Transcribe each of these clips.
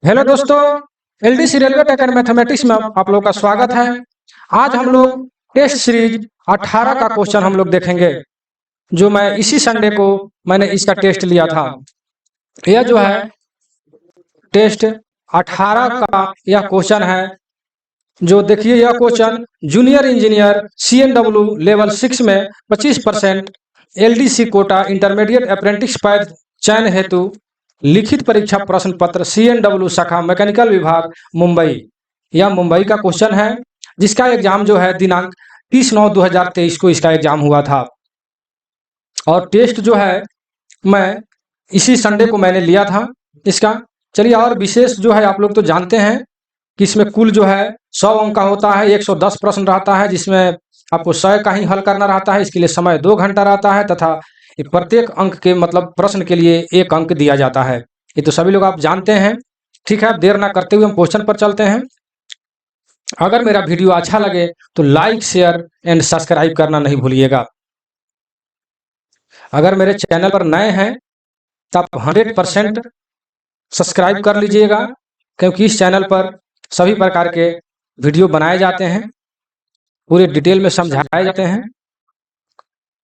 Hello दोस्तों, LDC railway tech and mathematics में आप लोगों का स्वागत है। आज हम लोग टेस्ट सीरीज 18 का क्वेश्चन हम लोग देखेंगे, जो मैं इसी संडे को मैंने इसका टेस्ट लिया था। यह जो है टेस्ट 18 का यह क्वेश्चन है। जो देखिए, यह question junior engineer CNW level 6 में 25% LDC कोटा इंटरमीडिएट अप्रेंटिस पद चयन हेतु लिखित परीक्षा प्रश्न पत्र CNW शाखा मैकेनिकल विभाग मुंबई, यह मुंबई का क्वेश्चन है, जिसका एग्जाम जो है दिनांक 30/9/2023 को इसका एग्जाम हुआ था। और टेस्ट जो है मैं इसी संडे को मैंने लिया था इसका। चलिए, और विशेष जो है आप लोग तो जानते हैं कि इसमें कुल जो है 100 अंक का होता है, 110 प्रश्न रहता है, जिसमें आपको 100 का ही हल करना रहता है। इसके लिए समय 2 घंटा रहता है तथा प्रत्येक अंक के मतलब प्रश्न के लिए 1 अंक दिया जाता है। ये तो सभी लोग आप जानते हैं। ठीक है, अब देर ना करते हुए हम क्वेश्चन पर चलते हैं। अगर मेरा वीडियो अच्छा लगे तो लाइक, शेयर एंड सब्सक्राइब करना नहीं भूलिएगा। अगर मेरे चैनल पर नए हैं तो आप 100% सब्सक्राइब कर लीजिएगा, क्योंकि इस चैनल पर सभी प्रकार के वीडियो बनाए जाते हैं, पूरे डिटेल में समझाए जाते हैं।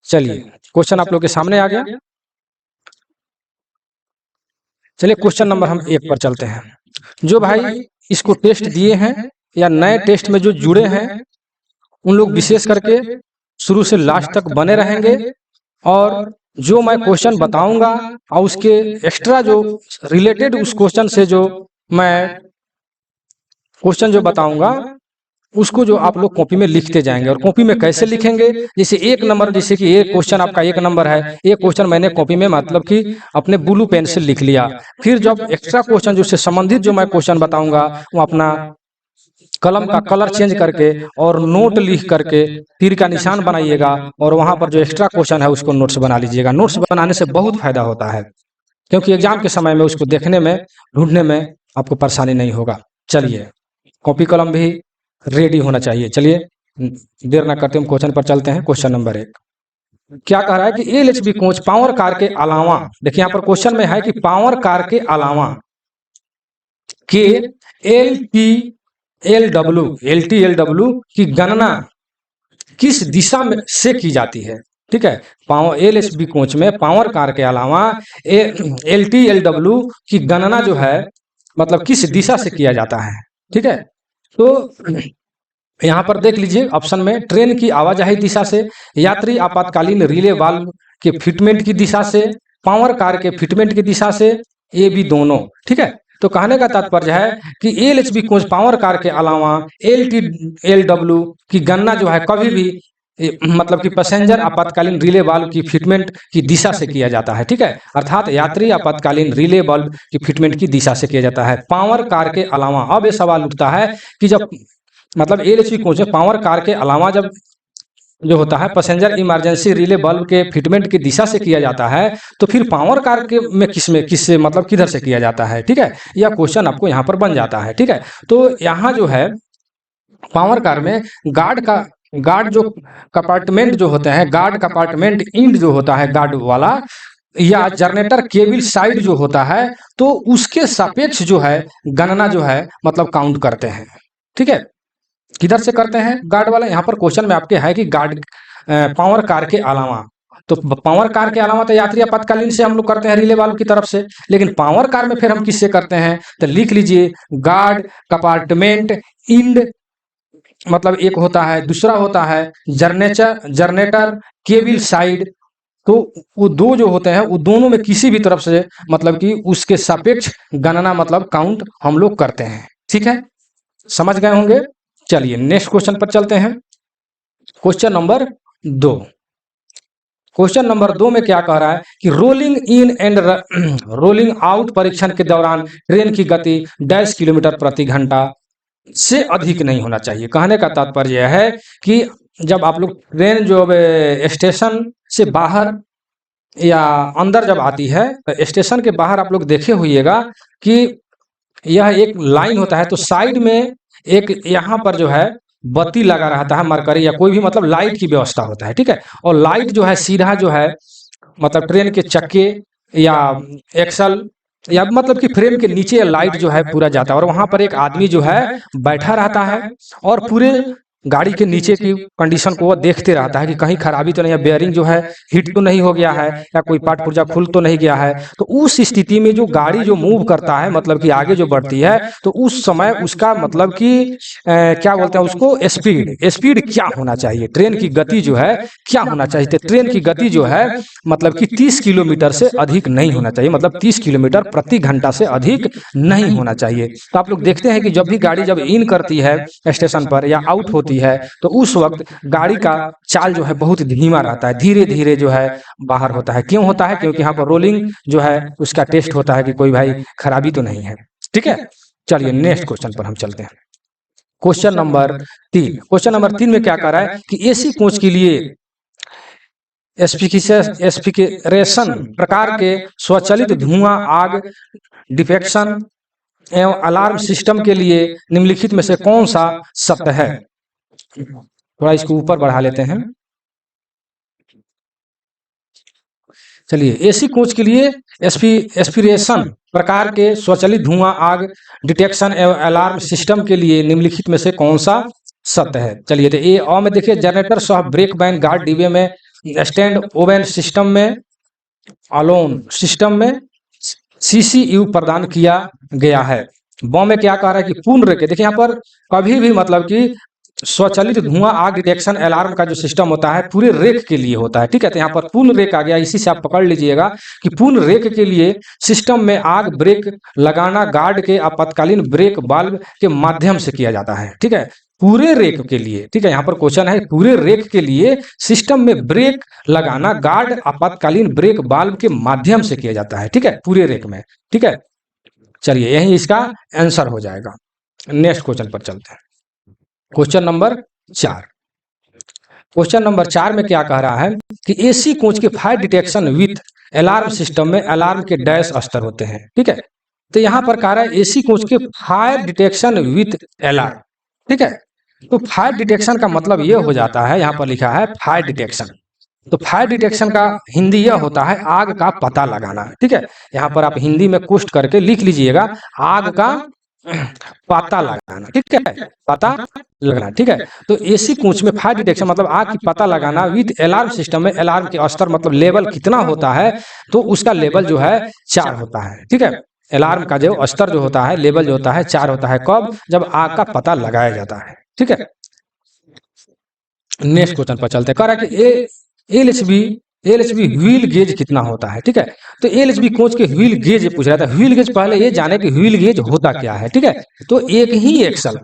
चलिए, क्वेश्चन आप लोग के सामने आ गया। चलिए, क्वेश्चन नंबर हम 1 पर चलते हैं। जो भाई इसको टेस्ट दिए हैं या नए टेस्ट में जो जुड़े हैं, उन लोग विशेष करके शुरू से लास्ट तक बने रहेंगे। और जो मैं क्वेश्चन बताऊंगा और उसके एक्स्ट्रा जो रिलेटेड उस क्वेश्चन से जो मैं क्वेश्चन जो बताऊंगा, उसको जो आप लोग कॉपी में लिखते जाएंगे। और कॉपी में कैसे लिखेंगे, जैसे 1 नंबर, जैसे कि एक क्वेश्चन आपका 1 नंबर है, एक क्वेश्चन मैंने कॉपी में मतलब कि अपने ब्लू पेन से लिख लिया। फिर जब एक्स्ट्रा क्वेश्चन जो उससे संबंधित जो मैं क्वेश्चन बताऊंगा, वो अपना कलम का कलर चेंज करके और नोट लिख करके तीर का निशान बनाइएगा, और वहां पर जो एक्स्ट्रा क्वेश्चन है उसको नोट्स बना लीजिएगा। नोट्स बनाने से बहुत फायदा होता है, क्योंकि एग्जाम के समय में उसको देखने में, ढूंढने में आपको परेशानी नहीं होगा। चलिए, कॉपी कलम भी रेडी होना चाहिए। चलिए, देर ना करते हम क्वेश्चन पर चलते हैं। क्वेश्चन नंबर 1 क्या कह रहा है कि LHB कोच पावर कार के अलावा, देखिए यहाँ पर क्वेश्चन में है कि पावर कार के अलावा के LTLW की गणना किस दिशा में से की जाती है। ठीक है, पावर LHB कोच में पावर कार के अलावा LTLW की गणना जो है मतलब किस दिशा से किया जाता है। ठीक है, तो यहाँ पर देख लीजिए ऑप्शन में, ट्रेन की आवाजाही दिशा से, यात्री आपातकालीन रिले वाल्व के फिटमेंट की दिशा से, पावर कार के फिटमेंट की दिशा से, ये भी दोनों। ठीक है, तो कहने का तात्पर्य है कि LHB कोच पावर कार के अलावा LTLW की गणना जो है कभी भी मतलब कि पैसेंजर आपातकालीन रिले वाल्व की फिटमेंट की दिशा से किया जाता है। ठीक है, अर्थात यात्री आपातकालीन रिले वाल्व की फिटमेंट की दिशा से किया जाता है, पावर कार के अलावा। अब ये सवाल उठता है कि जब मतलब LHB कोच में पावर कार के अलावा जब जो होता है पैसेंजर इमरजेंसी रिले बल्ब के फिटमेंट की दिशा से किया जाता है, तो फिर पावर कार के में किससे मतलब किधर से किया जाता है। ठीक है, यह क्वेश्चन आपको यहाँ पर बन जाता है। ठीक है, तो यहाँ जो है पावर कार में गार्ड जो कंपार्टमेंट जो होते हैं, गार्ड कंपार्टमेंट इंड जो होता है गार्ड वाला, या जनरेटर केबल साइड जो होता है, तो उसके सापेक्ष जो है गणना जो है मतलब काउंट करते हैं। ठीक है, किधर से करते हैं, गार्ड वाला। यहाँ पर क्वेश्चन में आपके है कि गार्ड पावर कार के अलावा, तो पावर कार के अलावा तो यात्री आपातकालीन से हम लोग करते हैं रिले वाल्व की तरफ से, लेकिन पावर कार में फिर हम किससे करते हैं, तो लिख लीजिए गार्ड कंपार्टमेंट इंड, मतलब एक होता है, दूसरा होता है जनरेटर केबल साइड। तो वो दो जो होते हैं, वो दोनों में किसी भी तरफ से मतलब कि उसके सापेक्ष गणना मतलब काउंट हम लोग करते हैं। ठीक है, समझ गए होंगे। चलिए, नेक्स्ट क्वेश्चन पर चलते हैं। Question number 2। क्वेश्चन नंबर 2 में क्या कह रहा है कि rolling in and rolling out परीक्षण के दौरान ट्रेन की गति 10 किलोमीटर प्रति घंटा से अधिक नहीं होना चाहिए। कहने का तात्पर्य यह है कि जब आप लोग ट्रेन जो स्टेशन से बाहर या अंदर जब आती है, तो स्टेशन के बाहर आप लोग देखे होइएगा कि यह एक लाइन होता है, तो साइड में एक यहाँ पर जो है बत्ती लगा रहता है, मरकरी या कोई भी मतलब लाइट की व्यवस्था होता है। ठीक है, और लाइट जो है सीधा जो है मतलब ट्रेन के चक्के या एक्सल या मतलब कि फ्रेम के नीचे लाइट जो है पूरा जाता है और वहां पर एक आदमी जो है बैठा रहता है और पूरे गाड़ी के नीचे की कंडीशन को वो देखते रहता है कि कहीं खराबी तो नहीं है, बेयरिंग जो है हिट तो नहीं हो गया है या कोई पार्ट पुर्जा खुल तो नहीं गया है। तो उस स्थिति में जो गाड़ी जो मूव करता है मतलब कि आगे जो बढ़ती है तो उस समय उसका मतलब कि क्या बोलते हैं उसको, स्पीड स्पीड क्या होना चाहिए, ट्रेन की गति जो है क्या होना चाहिए। तो ट्रेन की गति जो है मतलब कि 30 किलोमीटर से अधिक नहीं होना चाहिए, मतलब 30 किलोमीटर प्रति घंटा से अधिक नहीं होना चाहिए। तो आप लोग देखते हैं कि जब भी गाड़ी जब इन करती है स्टेशन पर या आउट होती है तो उस वक्त गाड़ी का चाल जो है बहुत धीमा रहता है, धीरे धीरे जो है बाहर होता है। क्यों होता है? क्योंकि यहाँ पर रोलिंग जो है उसका टेस्ट होता है कि कोई भाई खराबी तो नहीं है। ठीक है, चलिए नेक्स्ट क्वेश्चन पर हम चलते हैं। क्वेश्चन नंबर 3, क्वेश्चन नंबर 3 में क्या कर रहा है कि एसी कोच के लिए एस्पिरेशन प्रकार के स्वचालित धुआं आग डिटेक्शन एवं अलार्म सिस्टम के लिए निम्नलिखित में से कौन सा सत्य है? थोड़ा इसको ऊपर बढ़ा लेते हैं। चलिए, एसी कोच के लिए एस्पिरेशन प्रकार के स्वचालित धुआं आग डिटेक्शन एवं अलार्म सिस्टम के लिए निम्नलिखित में से कौन सा सत्य है? चलिए, तो ए और में देखिए जनरेटर सह ब्रेक बैन गार्ड डिब्बे में, स्टैंड ओवन सिस्टम में, अलोन सिस्टम में सीसीयू प्रदान किया गया है। बॉम में क्या कह रहा है कि पूर्ण रेख, देखिए यहाँ पर कभी भी मतलब कि स्वचालित धुआं आग डिटेक्शन अलार्म का जो सिस्टम होता है पूरे रेक के लिए होता है। ठीक है, तो यहाँ पर पूर्ण रेक आ गया, इसी से आप पकड़ लीजिएगा कि पूर्ण रेक के लिए सिस्टम में आग ब्रेक लगाना गार्ड के आपातकालीन ब्रेक बाल्ब के माध्यम से किया जाता है। ठीक है, पूरे रेक के लिए। ठीक है, यहाँ पर क्वेश्चन है पूरे रेक के लिए सिस्टम में ब्रेक लगाना गार्ड आपातकालीन ब्रेक बाल्ब के माध्यम से किया जाता है। ठीक है, पूरे रेक में। ठीक है, चलिए यही इसका आंसर हो जाएगा। नेक्स्ट क्वेश्चन पर चलते हैं। क्वेश्चन नंबर 4, क्वेश्चन नंबर 4 में क्या कह रहा है कि एसी कोच के fire detection with alarm system में अलार्म के डैश स्तर होते हैं। ठीक है, तो यहाँ पर कह रहा है एसी कोच के फायर डिटेक्शन विथ अलार्म। ठीक है, तो फायर डिटेक्शन का मतलब ये हो जाता है, यहाँ पर लिखा है फायर डिटेक्शन। तो फायर डिटेक्शन का हिंदी यह होता है आग का पता लगाना। ठीक है, यहाँ पर आप हिंदी में कोष्ट करके लिख लीजिएगा आग का पता लगाना। ठीक है, पता लगना। ठीक है, तो एसी कोच में फायर डिटेक्शन मतलब आग की पता लगाना विद अलार्म सिस्टम में अलार्म के स्तर मतलब लेवल कितना होता है, तो उसका लेवल जो है 4 होता है। ठीक है, अलार्म का जो स्तर जो होता है लेवल जो होता है 4 होता है। कब? जब आग का पता लगाया जाता है। ठीक है, नेक्स्ट क्वेश्चन पर चलते हैं। कह रहा है कि एलएचबी व्हील गेज कितना होता है? ठीक है, तो एलएचबी कोच के व्हील गेज पूछ रहा था। व्हील गेज पहले ये जाने कि व्हील गेज होता क्या है। ठीक है, तो एक ही एक्सल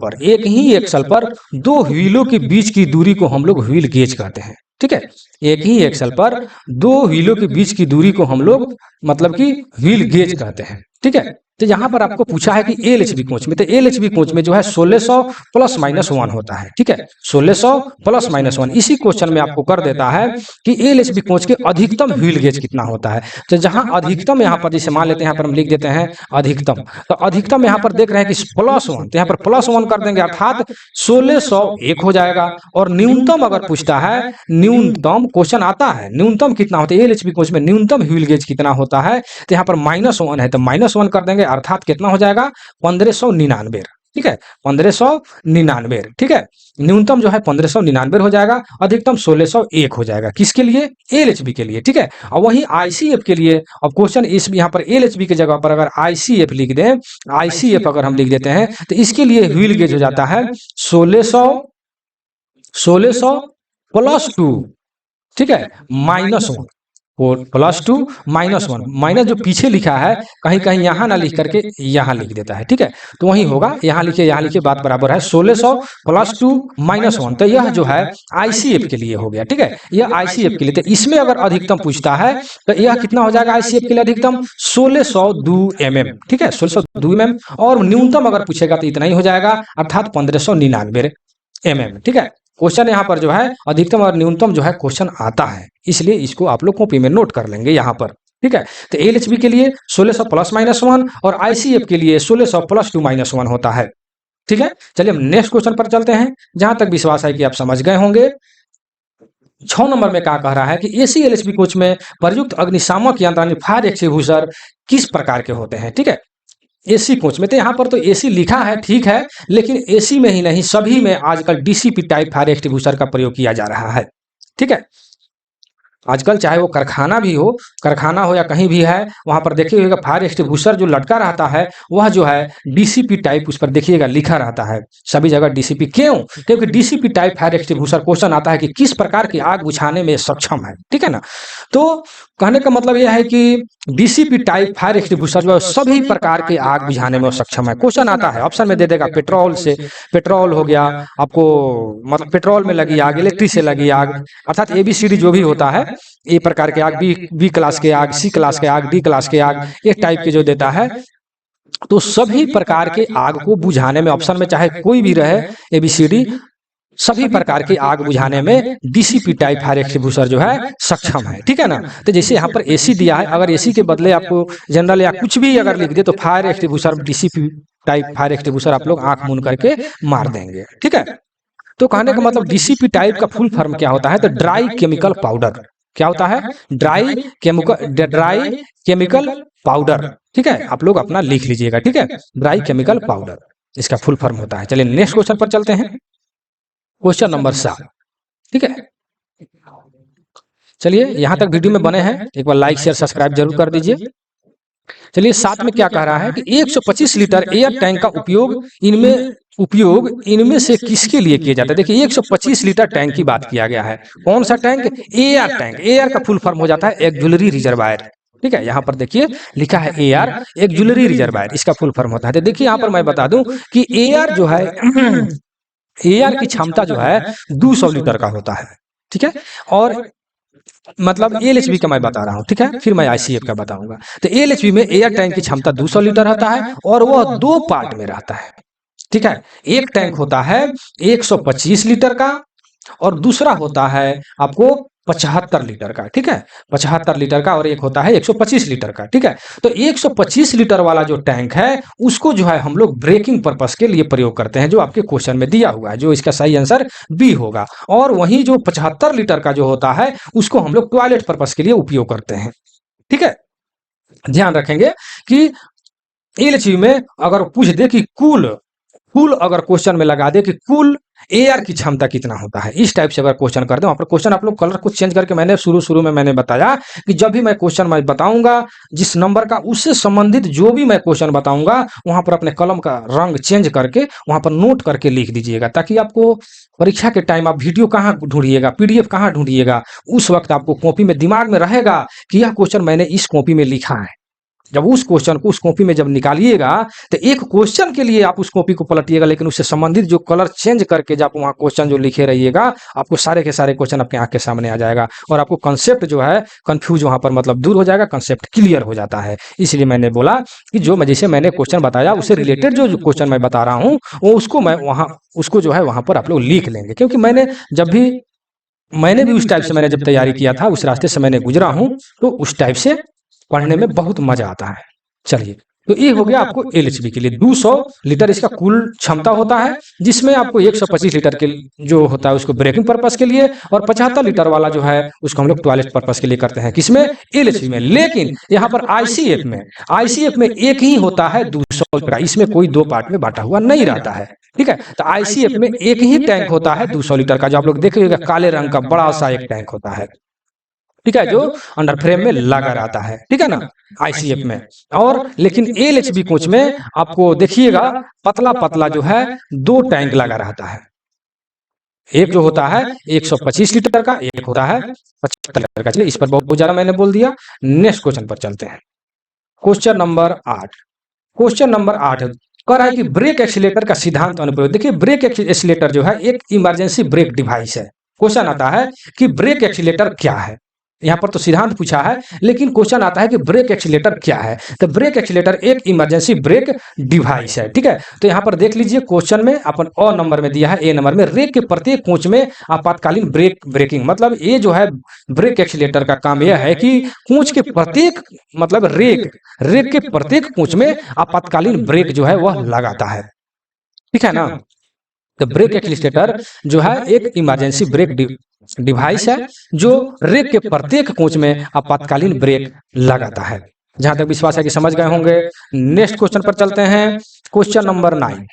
पर 2 व्हीलों के बीच की दूरी को हम लोग व्हील गेज कहते हैं। ठीक है, एक ही एक्सल पर 2 व्हीलों के बीच की दूरी को हम लोग मतलब कि व्हील गेज कहते हैं। ठीक है, तो यहाँ पर आपको पूछा है कि एलएचबी कोच में, तो एलएचबी कोच में जो है 1600 प्लस माइनस 1 होता है। ठीक है, 1600 प्लस माइनस 1 इसी क्वेश्चन में आपको कर देता है कि एलएचबी कोच के अधिकतम व्हील गेज कितना होता है। तो जहां अधिकतम यहाँ पर जैसे मान लेते हैं यहाँ पर हम लिख देते हैं अधिकतम, तो अधिकतम यहाँ पर देख रहे हैं कि प्लस 1, तो यहाँ पर प्लस 1 कर देंगे अर्थात 1601 हो जाएगा। और न्यूनतम अगर पूछता है, न्यूनतम क्वेश्चन आता है न्यूनतम कितना होता है एलएचबी कोच में, न्यूनतम व्हील गेज कितना होता है, तो यहाँ पर -1 है तो -1 कर देंगे अर्थात कितना हो जाएगा 1599। ठीक है, 1599। ठीक है, न्यूनतम जो है 1599 हो जाएगा, अधिकतम 1601 हो जाएगा। किसके लिए? एलएचबी के लिए। ठीक है, और वहीं आईसीएफ के लिए अब क्वेश्चन इस यहाँ पर एलएचबी की जगह पर अगर आईसीएफ लिख दें, आईसीएफ अगर हम लिख देते हैं तो इसके लिए व्हील गेज हो जाता है 1600 प्लस 2। ठीक है, -1 +2 -1, माइनस जो पीछे लिखा है कहीं कहीं यहाँ ना लिख करके यहाँ लिख देता है। ठीक है, तो वही होगा, यहाँ लिखिए बात बराबर है 1600 प्लस 2 -1। तो यह जो है आईसीएफ के लिए हो गया। ठीक है, यह आईसीएफ के लिए। तो इसमें अगर अधिकतम पूछता है तो यह कितना हो जाएगा आईसीएफ के लिए अधिकतम 1602 mm। ठीक है, 1602 mm। और न्यूनतम अगर पूछेगा तो इतना ही हो जाएगा अर्थात 1599 mm। ठीक है, क्वेश्चन यहाँ पर जो है अधिकतम और न्यूनतम जो है क्वेश्चन आता है, इसलिए इसको आप लोग कॉपी में नोट कर लेंगे यहाँ पर। ठीक है, तो एलएचबी के लिए 1600 प्लस -1 और आईसीएफ के लिए 1600 प्लस 2 -1 होता है। ठीक है, चलिए हम नेक्स्ट क्वेश्चन पर चलते हैं, जहां तक विश्वास है कि आप समझ गए होंगे। 6 नंबर में क्या कह रहा है कि एसी एलएचबी कोच में प्रयुक्त अग्निशामक यंत्र यानी फायर एक्सटिंग्विशर किस प्रकार के होते हैं, ठीक है। एसी कोच में तो यहाँ पर तो एसी लिखा है, ठीक है, लेकिन एसी में ही नहीं सभी में आजकल डीसीपी टाइप फायर एक्सटिंग्विशर का प्रयोग किया जा रहा है, ठीक है। आजकल चाहे वो कारखाना हो या कहीं भी है, वहां पर देखिएगा फायर एक्सटिंग्विशर जो लटका रहता है वह जो है डीसीपी टाइप उस पर देखिएगा लिखा रहता है सभी जगह डीसीपी। क्यों? क्योंकि DCP type fire extinguisher question आता है कि किस प्रकार की आग बुझाने में सक्षम है, ठीक है ना। तो कहने का मतलब यह है कि डीसीपी टाइप फायर एक्सटिंग्विशर जो है सभी प्रकार के आग बुझाने में सक्षम है। क्वेश्चन आता है ऑप्शन में दे देगा पेट्रोल से, पेट्रोल हो गया आपको, मतलब पेट्रोल में लगी आग, इलेक्ट्रिक से लगी आग, अर्थात एबीसीडी जो भी होता है, ए प्रकार के आग, बी क्लास के आग, सी क्लास के आग, डी क्लास के आग, इस टाइप के जो देता है, तो सभी प्रकार के आग को बुझाने में ऑप्शन में चाहे कोई भी रहे एबीसीडी, सभी प्रकार की आग बुझाने में डीसीपी टाइप फायर एक्सटिंग्विशर जो है सक्षम है, ठीक है ना। तो जैसे यहाँ पर एसी दिया है, अगर एसी के बदले आपको जनरल या कुछ भी अगर लिख दे तो fire extinguisher DCP type fire extinguisher आप लोग आंख मूंद करके मार देंगे, ठीक है। तो कहने का मतलब डीसीपी टाइप का फुल फॉर्म क्या होता है, तो ड्राई केमिकल पाउडर। क्या होता है? ड्राई केमिकल पाउडर, ठीक है। आप लोग अपना लिख लीजिएगा, ठीक है, ड्राई केमिकल पाउडर इसका फुल फॉर्म होता है। चलिए नेक्स्ट क्वेश्चन पर चलते हैं, क्वेश्चन नंबर 7, ठीक है। चलिए यहाँ तक वीडियो में बने हैं, एक बार लाइक शेयर सब्सक्राइब जरूर कर दीजिए। चलिए 7 में क्या कह रहा है कि 125 लीटर एयर टैंक का उपयोग इनमें से किसके लिए किया जाता है। देखिए 125 लीटर टैंक की बात किया गया है, कौन सा टैंक? Air tank. एयर का फुल फॉर्म हो जाता है एक्जुलरी रिजर्वायर, ठीक है। यहाँ पर देखिए लिखा है एयर एक्जुलरी रिजर्वायर, इसका फुल फॉर्म होता है। तो देखिए यहाँ पर मैं बता दूं कि एयर जो है एयर की क्षमता जो है 200 लीटर का होता है, ठीक है। और मतलब एलएचबी का मैं बता रहा हूँ, ठीक है, फिर मैं आईसीएफ का बताऊंगा। तो एलएचबी में एयर टैंक की क्षमता 200 लीटर रहता है और वह 2 पार्ट में रहता है, ठीक है। एक टैंक होता है 125 लीटर का और दूसरा होता है आपको 75 लीटर का, ठीक है, 75 लीटर का, और एक होता है 125 लीटर का, ठीक है। तो 125 लीटर वाला जो टैंक है उसको जो है हम लोग ब्रेकिंग पर्पस के लिए प्रयोग करते हैं, जो आपके क्वेश्चन में दिया हुआ है, जो इसका सही आंसर बी होगा। और वहीं जो 75 लीटर का जो होता है उसको हम लोग टॉयलेट पर्पस के लिए उपयोग करते हैं, ठीक है। ध्यान रखेंगे कि एलएचबी में अगर पूछ दे कि कुल अगर क्वेश्चन में लगा दे कि कुल एयर की क्षमता कितना होता है, इस टाइप से अगर क्वेश्चन कर दे, वहां पर क्वेश्चन आप लोग कलर को चेंज करके, मैंने शुरू में मैंने बताया कि जब भी मैं क्वेश्चन मैं बताऊंगा जिस नंबर का, उससे संबंधित जो भी मैं क्वेश्चन बताऊंगा वहां पर अपने कलम का रंग चेंज करके वहां पर नोट करके लिख दीजिएगा, ताकि आपको परीक्षा के टाइम आप वीडियो कहाँ ढूंढिएगा, पीडीएफ कहाँ ढूंढिएगा, उस वक्त आपको कॉपी में दिमाग में रहेगा कि यह क्वेश्चन मैंने इस कॉपी में लिखा है। जब उस क्वेश्चन को उस कॉपी में जब निकालिएगा तो एक क्वेश्चन के लिए आप उस कॉपी को पलटिएगा, लेकिन उससे संबंधित जो कलर चेंज करके जब वहां क्वेश्चन जो लिखे रहिएगा, आपको सारे के सारे क्वेश्चन आपके आंख के सामने आ जाएगा और आपको कंसेप्ट जो है कंफ्यूज वहां पर मतलब दूर हो जाएगा, कंसेप्ट क्लियर हो जाता है। इसलिए मैंने बोला कि जो मैं जैसे मैंने क्वेश्चन बताया उससे रिलेटेड जो क्वेश्चन मैं बता रहा हूँ वो उसको मैं वहां उसको जो है वहां पर आप लोग लिख लेंगे, क्योंकि मैंने भी उस टाइप से मैंने जब तैयारी किया था, उस रास्ते से मैंने गुजरा हूं, तो उस टाइप से पढ़ने में बहुत मजा आता है। चलिए, तो ये हो गया आपको एलएचबी के लिए 200 लीटर इसका कुल क्षमता होता है, जिसमें आपको 125 लीटर के जो होता है उसको ब्रेकिंग पर्पस के लिए, और 75 लीटर वाला जो है उसको हम लोग टॉयलेट पर्पस के लिए करते हैं, किसमें? एलएचबी में। लेकिन यहाँ पर आईसीएफ में एक ही होता है 200 लीटर, इसमें कोई 2 पार्ट में बांटा हुआ नहीं रहता है, ठीक है। तो आईसीएफ में एक ही टैंक होता है 200 लीटर का, जो आप लोग देखिएगा काले रंग का बड़ा सा एक टैंक होता है, ठीक है, जो अंडर फ्रेम में लगा रहता है, ठीक है ना, आईसीएफ में। और लेकिन एलएचबी कोच में आपको देखिएगा पतला पतला जो है 2 टैंक लगा रहता है, एक जो होता है 125 लीटर का, एक होता है 75 लीटर का। चलिए इस पर बहुत ज्यादा मैंने बोल दिया, नेक्स्ट क्वेश्चन पर चलते हैं। क्वेश्चन नंबर 8 कह रहा है कि ब्रेक एक्सीलेटर का सिद्धांत अनुप्रयोग। देखिए ब्रेक एक्सीलेटर जो है एक इमरजेंसी ब्रेक डिवाइस है। क्वेश्चन आता है कि ब्रेक एक्सीलेटर क्या है, यहाँ पर तो सिद्धांत पूछा है, लेकिन क्वेश्चन आता है कि ब्रेक एक्सीलेटर क्या है। तो ब्रेक एक्सीलेटर एक इमरजेंसी ब्रेक डिवाइस है, ठीक है। तो यहाँ पर देख लीजिए क्वेश्चन में अपन अ नंबर में दिया है, ए नंबर में, रेक के प्रत्येक कोच में आपातकालीन ब्रेकिंग, मतलब ये जो है ब्रेक एक्सीलेटर का काम यह है कि कोच के प्रत्येक मतलब रेक के प्रत्येक कोच में आपातकालीन ब्रेक जो है वह लगाता है, ठीक है ना। तो ब्रेक एक्सीलरेटर जो है एक इमरजेंसी ब्रेक डिवाइस है जो रेक के प्रत्येक कोच में आपातकालीन ब्रेक लगाता है। जहां तक विश्वास है कि समझ गए होंगे। नेक्स्ट क्वेश्चन पर चलते हैं। Question number 9।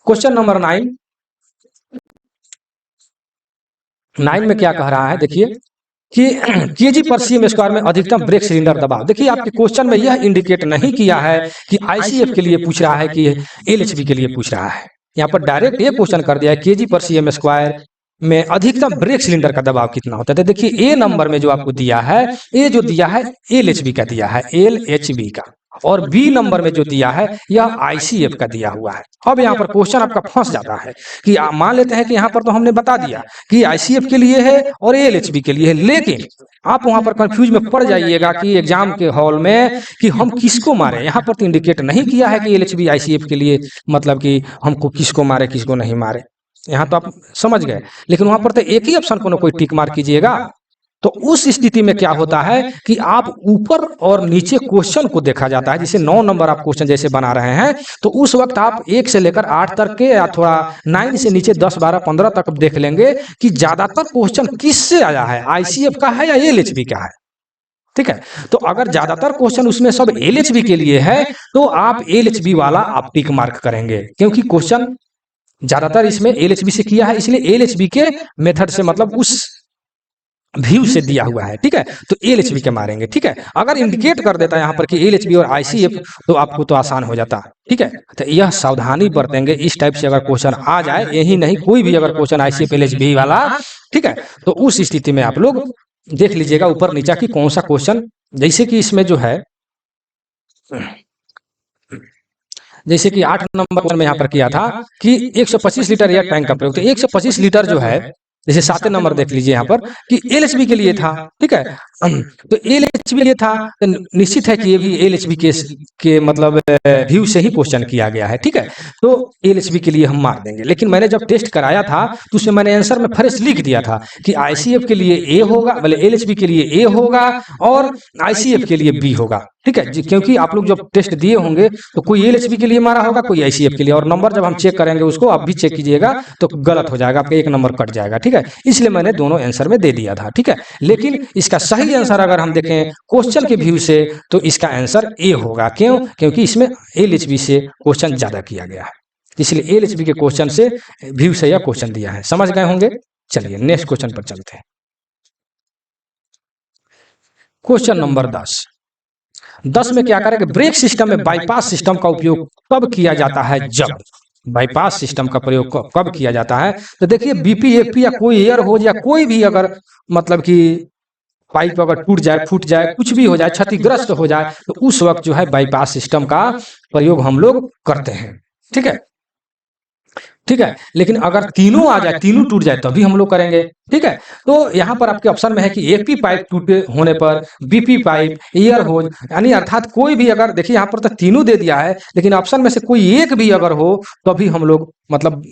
क्वेश्चन नंबर 9 में क्या कह रहा है, देखिए कि केजी पर सीएम स्क्वायर में अधिकतम ब्रेक सिलेंडर दबाव। देखिए आपके क्वेश्चन में यह इंडिकेट नहीं किया है कि आईसीएफ के लिए पूछ रहा है कि एलएचबी के लिए पूछ रहा है। यहाँ पर डायरेक्ट ये क्वेश्चन कर दिया है केजी पर सीएम स्क्वायर में अधिकतम ब्रेक सिलेंडर का दबाव कितना होता है। तो देखिए ए नंबर में जो आपको दिया है, ये जो दिया है एलएचबी का दिया है, एलएचबी का, और बी नंबर में जो दिया है यह आईसीएफ का दिया हुआ है। अब यहाँ पर क्वेश्चन आपका फंस जाता है कि मान लेते हैं कि यहाँ पर तो हमने बता दिया कि आईसीएफ के लिए है और एलएचबी के लिए है, लेकिन आप वहां पर कंफ्यूज में पड़ जाइएगा कि एग्जाम के हॉल में कि हम किसको मारे। यहाँ पर तो इंडिकेट नहीं किया है कि एलएचबी आईसीएफ के लिए मतलब कि हमको किसको मारे किसको नहीं मारे, यहाँ तो आप समझ गए। लेकिन वहां पर तो एक ही ऑप्शन को ना कोई टिक मार कीजिएगा। तो उस स्थिति में क्या होता है कि आप ऊपर और नीचे क्वेश्चन को देखा जाता है। जैसे 9 नंबर आप क्वेश्चन जैसे बना रहे हैं तो उस वक्त आप 1 से लेकर 8 तक के या थोड़ा 9 से नीचे 10, 12, 15 तक देख लेंगे कि ज्यादातर क्वेश्चन किससे आया है, आईसीएफ का है या एलएचबी का है। ठीक है, तो अगर ज्यादातर क्वेश्चन उसमें सब एलएचबी के लिए है तो आप एलएचबी वाला आप टिक मार्क करेंगे, क्योंकि क्वेश्चन ज्यादातर इसमें एलएचबी से किया है, इसलिए एलएचबी के मेथड से मतलब उस व्यू से दिया हुआ है। ठीक है, तो एलएचबी के मारेंगे। ठीक है, अगर इंडिकेट कर देता है यहाँ पर कि एलएचबी और आईसीएफ तो आपको तो आसान हो जाता। ठीक है, तो यह सावधानी बरतेंगे इस टाइप से अगर क्वेश्चन आ जाए, यही नहीं कोई भी अगर क्वेश्चन आईसीएफ एलएचबी वाला, ठीक है, तो उस स्थिति में आप लोग देख लीजिएगा ऊपर नीचा कि कौन सा क्वेश्चन। जैसे कि इसमें जो है, जैसे कि 8 नंबर में यहाँ पर किया था कि 125 लीटर एयर टैंक का प्रयोग, तो 125 लीटर जो है, जैसे 7 नंबर देख लीजिए यहाँ पर कि एलएचबी के लिए था। ठीक है, तो एलएचबी के लिए था तो निश्चित है कि ये भी एलएचबी के मतलब व्यू से ही क्वेश्चन किया गया है। ठीक है, तो एलएचबी के लिए हम मार देंगे। लेकिन मैंने जब टेस्ट कराया था तो उसमें मैंने आंसर में फ्रेश लिख दिया था कि आईसीएफ के लिए ए होगा, मतलब एलएचबी के लिए ए होगा और आईसीएफ के लिए बी होगा। ठीक है, क्योंकि आप लोग जब टेस्ट दिए होंगे तो कोई एलएचबी के लिए मारा होगा, कोई आईसीएफ के लिए, और नंबर जब हम चेक करेंगे उसको आप भी चेक कीजिएगा तो गलत हो जाएगा, आपका 1 नंबर कट जाएगा। ठीक है, इसलिए मैंने दोनों आंसर में दे दिया था। ठीक है, लेकिन इसका सही आंसर अगर हम देखें क्वेश्चन के व्यू से तो इसका आंसर ए होगा। क्यों? क्योंकि इसमें एलएचबी से क्वेश्चन ज्यादा किया गया है, इसलिए एलएचबी के क्वेश्चन से व्यू से यह क्वेश्चन दिया है। समझ गए होंगे। चलिए नेक्स्ट क्वेश्चन पर चलते हैं। क्वेश्चन नंबर 10 में क्या करेंगे, ब्रेक सिस्टम में बाईपास सिस्टम का उपयोग कब किया जाता है। जब बाईपास सिस्टम का प्रयोग कब किया जाता है, तो देखिए बीपीएफपी या कोई एयर हो या कोई भी अगर मतलब कि पाइप अगर टूट जाए, फूट जाए, कुछ भी हो जाए, क्षतिग्रस्त हो जाए, तो उस वक्त जो है बाईपास सिस्टम का प्रयोग हम लोग करते हैं। ठीक है, ठीक है, लेकिन अगर तीनों आ जाए, तीनों टूट जाए तभी हम लोग करेंगे। ठीक है, तो यहाँ पर आपके ऑप्शन में है कि एपी पाइप टूटे होने पर, बीपी पाइप, एयर होज, यानी अर्थात कोई भी अगर, देखिए यहाँ पर तो तीनों दे दिया है लेकिन ऑप्शन में से कोई एक भी अगर हो तभी हम लोग मतलब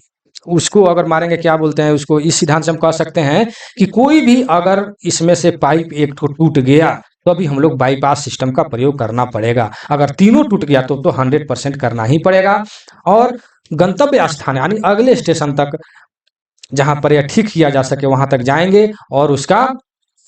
उसको अगर मारेंगे। क्या बोलते हैं उसको, इस सिद्धांत से हम कह सकते हैं कि कोई भी अगर इसमें से पाइप एक टूट गया तो अभी हम लोग बाईपास सिस्टम का प्रयोग करना पड़ेगा। अगर तीनों टूट गया तो 100% करना ही पड़ेगा। और गंतव्य स्थान यानी अगले स्टेशन तक जहां पर यह ठीक किया जा सके वहां तक जाएंगे और उसका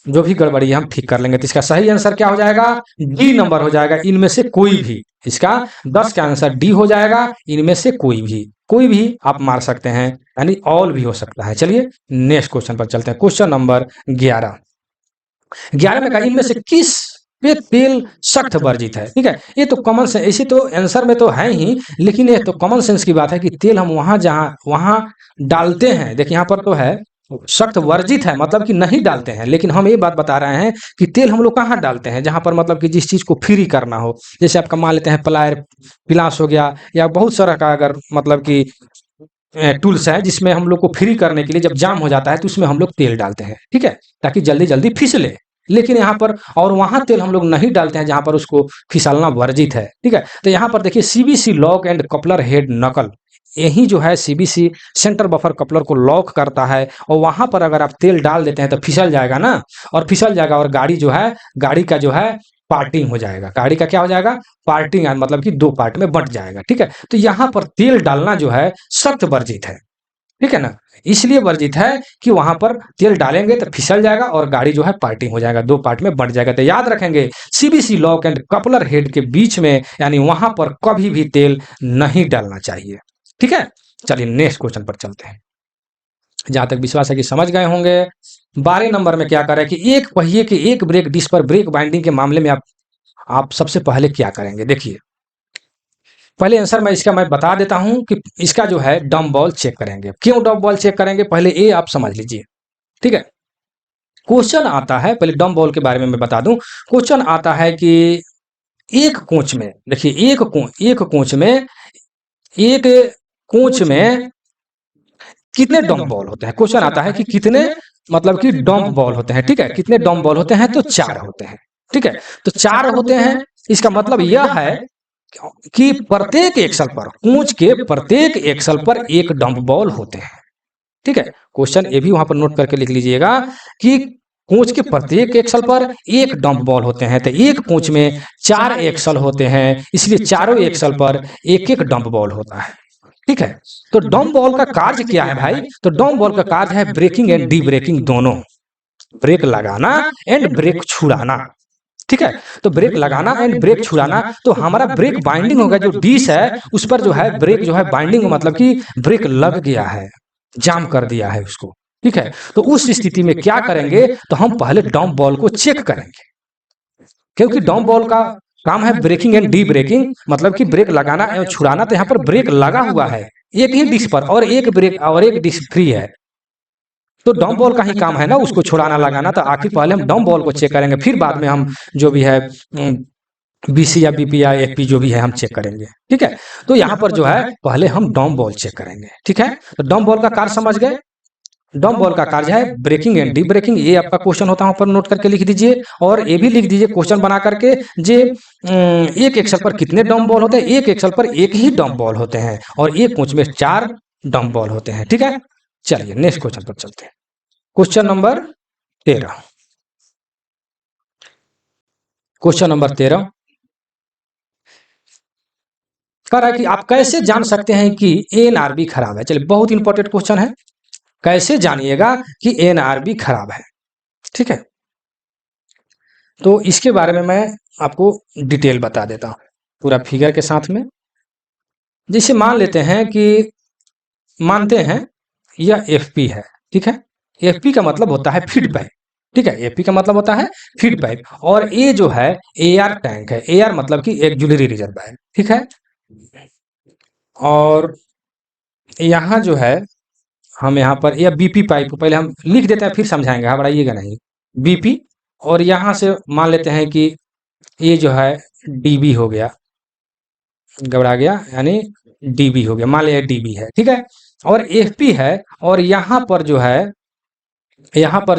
जो भी गड़बड़ी है हम ठीक कर लेंगे। तो इसका सही आंसर क्या हो जाएगा, डी नंबर हो जाएगा। इनमें से कोई भी, इसका 10 का आंसर डी हो जाएगा। इनमें से कोई भी आप मार सकते हैं, यानी ऑल भी हो सकता है। चलिए नेक्स्ट क्वेश्चन पर चलते हैं। क्वेश्चन नंबर 11 में कहा इनमें से किस पे तेल सख्त वर्जित है। ठीक है, ये तो कॉमन सेंस, ऐसे तो आंसर में तो है ही, लेकिन ये तो कॉमन सेंस की बात है कि तेल हम वहां डालते हैं। देखिए यहाँ पर तो है सख्त वर्जित है, मतलब कि नहीं डालते हैं, लेकिन हम ये बात बता रहे हैं कि तेल हम लोग कहाँ डालते हैं, जहां पर मतलब कि जिस चीज को फ्री करना हो। जैसे आपका मान लेते हैं प्लायर पिलास हो गया, या बहुत सारा का अगर मतलब कि टूल्स है जिसमें हम लोग को फ्री करने के लिए जब जाम हो जाता है तो उसमें हम लोग तेल डालते हैं। ठीक है, ताकि जल्दी जल्दी फिसले। लेकिन यहाँ पर और वहां तेल हम लोग नहीं डालते हैं जहां पर उसको फिसलना वर्जित है। ठीक है, तो यहाँ पर देखिए CBC lock and coupler head नकल, यही जो है सीबीसी सेंटर बफर कपलर को लॉक करता है, और वहां पर अगर आप तेल डाल देते हैं तो फिसल जाएगा ना, और फिसल जाएगा और गाड़ी जो है, गाड़ी का जो है पार्टिंग हो जाएगा, गाड़ी का क्या हो जाएगा, पार्टिंग, मतलब कि दो पार्ट में बंट जाएगा। ठीक है, तो यहाँ पर तेल डालना जो है सख्त वर्जित है। ठीक है ना, इसलिए वर्जित है कि वहां पर तेल डालेंगे तो फिसल जाएगा और गाड़ी जो है पार्टिंग हो जाएगा, दो पार्ट में बंट जाएगा। तो याद रखेंगे CBC lock and coupler head के बीच में, यानी वहां पर कभी भी तेल नहीं डालना चाहिए। ठीक है, चलिए नेक्स्ट क्वेश्चन पर चलते हैं। जहां तक विश्वास है कि समझ गए होंगे। 12 नंबर में क्या करें कि एक पहिए के एक ब्रेक डिस्क पर ब्रेक बाइंडिंग के मामले में आप सबसे पहले क्या करेंगे। देखिए, पहले आंसर मैं बता देता हूं कि इसका जो है डम बॉल चेक करेंगे। क्यों डम बॉल चेक करेंगे, पहले ये आप समझ लीजिए। ठीक है, क्वेश्चन आता है, पहले डम बॉल के बारे में मैं बता दूं। क्वेश्चन आता है कि एक कोच में, देखिए एक कोच में कितने डंप बॉल होते हैं। क्वेश्चन आता है कि कितने, मतलब कि डंप बॉल होते हैं। ठीक है, कितने डंप बॉल होते हैं, तो 4 होते हैं। ठीक है, तो 4 होते हैं। इसका मतलब यह है कि प्रत्येक एक्सल पर, कोच के प्रत्येक एक्सल पर एक डंप बॉल होते हैं। ठीक है, क्वेश्चन ये भी वहां पर नोट करके लिख लीजिएगा कि कोच के प्रत्येक एक्सल पर एक डंप बॉल होते हैं। तो एक कोच में 4 एक्सल होते हैं, इसलिए चारों एक्सल पर एक एक डंप बॉल होता है। ठीक है, तो डम बॉल का कार्य क्या है भाई, तो डम बॉल का कार्य है ब्रेकिंग एंड डी ब्रेकिंग दोनों, ब्रेक लगाना एंड ब्रेक छुड़ाना। ठीक है, तो ब्रेक लगाना एंड ब्रेक छुड़ाना। तो हमारा ब्रेक बाइंडिंग होगा, जो डिश है उस पर जो है ब्रेक जो है बाइंडिंग, मतलब कि ब्रेक लग गया है, जाम कर दिया है उसको। ठीक है, तो उस स्थिति में क्या करेंगे, तो हम पहले डम बॉल को चेक करेंगे, क्योंकि डम बॉल का काम है ब्रेकिंग एंड डी ब्रेकिंग, मतलब कि ब्रेक लगाना एवं छुड़ाना। तो यहाँ पर ब्रेक लगा हुआ है एक ही डिस्क पर, और एक ब्रेक और एक डिस्क फ्री है, तो डम बॉल का ही काम है ना उसको छुड़ाना लगाना। तो आखिर पहले हम डम बॉल को चेक करेंगे, फिर बाद में हम जो भी है बीसी या बीपी या एफपी जो भी है हम चेक करेंगे। ठीक है, तो यहाँ पर जो है पहले हम डम बॉल चेक करेंगे। ठीक है, तो डम बॉल का कार्य समझ गए। डम बॉल का कार्य है ब्रेकिंग एंड डी ब्रेकिंग, ये आपका क्वेश्चन होता है, पर नोट करके लिख दीजिए। और ये भी लिख दीजिए क्वेश्चन बना करके, जे एक एक्सल पर कितने डम बॉल होते हैं, एक एक्सल पर एक ही डम बॉल होते हैं, और एक कोच में 4 डम बॉल होते हैं। ठीक है, चलिए नेक्स्ट क्वेश्चन पर चलते हैं। क्वेश्चन नंबर 13, क्वेश्चन नंबर 13 कह रहा है कि आप कैसे जान सकते हैं कि एनआरबी खराब है। चलिए, बहुत इंपॉर्टेंट क्वेश्चन है, कैसे जानिएगा कि एनआरबी खराब है। ठीक है, तो इसके बारे में मैं आपको डिटेल बता देता हूँ पूरा फिगर के साथ में। जैसे मान लेते हैं कि मानते हैं यह एफपी है। ठीक है, एफपी का मतलब होता है फीड पाइप। ठीक है, एफपी का मतलब होता है फीड पाइप, और ये जो है एआर टैंक है। एआर मतलब कि एक्जुलरी रिजर्वायर। ठीक है, और यहाँ जो है हम यहाँ पर यह बीपी पाइप को पहले हम लिख देते हैं, फिर समझाएंगे, घबराइएगा नहीं। बीपी, और यहाँ से मान लेते हैं कि ये जो है डीबी हो गया, घबरा गया, यानी डीबी हो गया, मान लिया डीबी है। ठीक है, और एफपी है, और यहाँ पर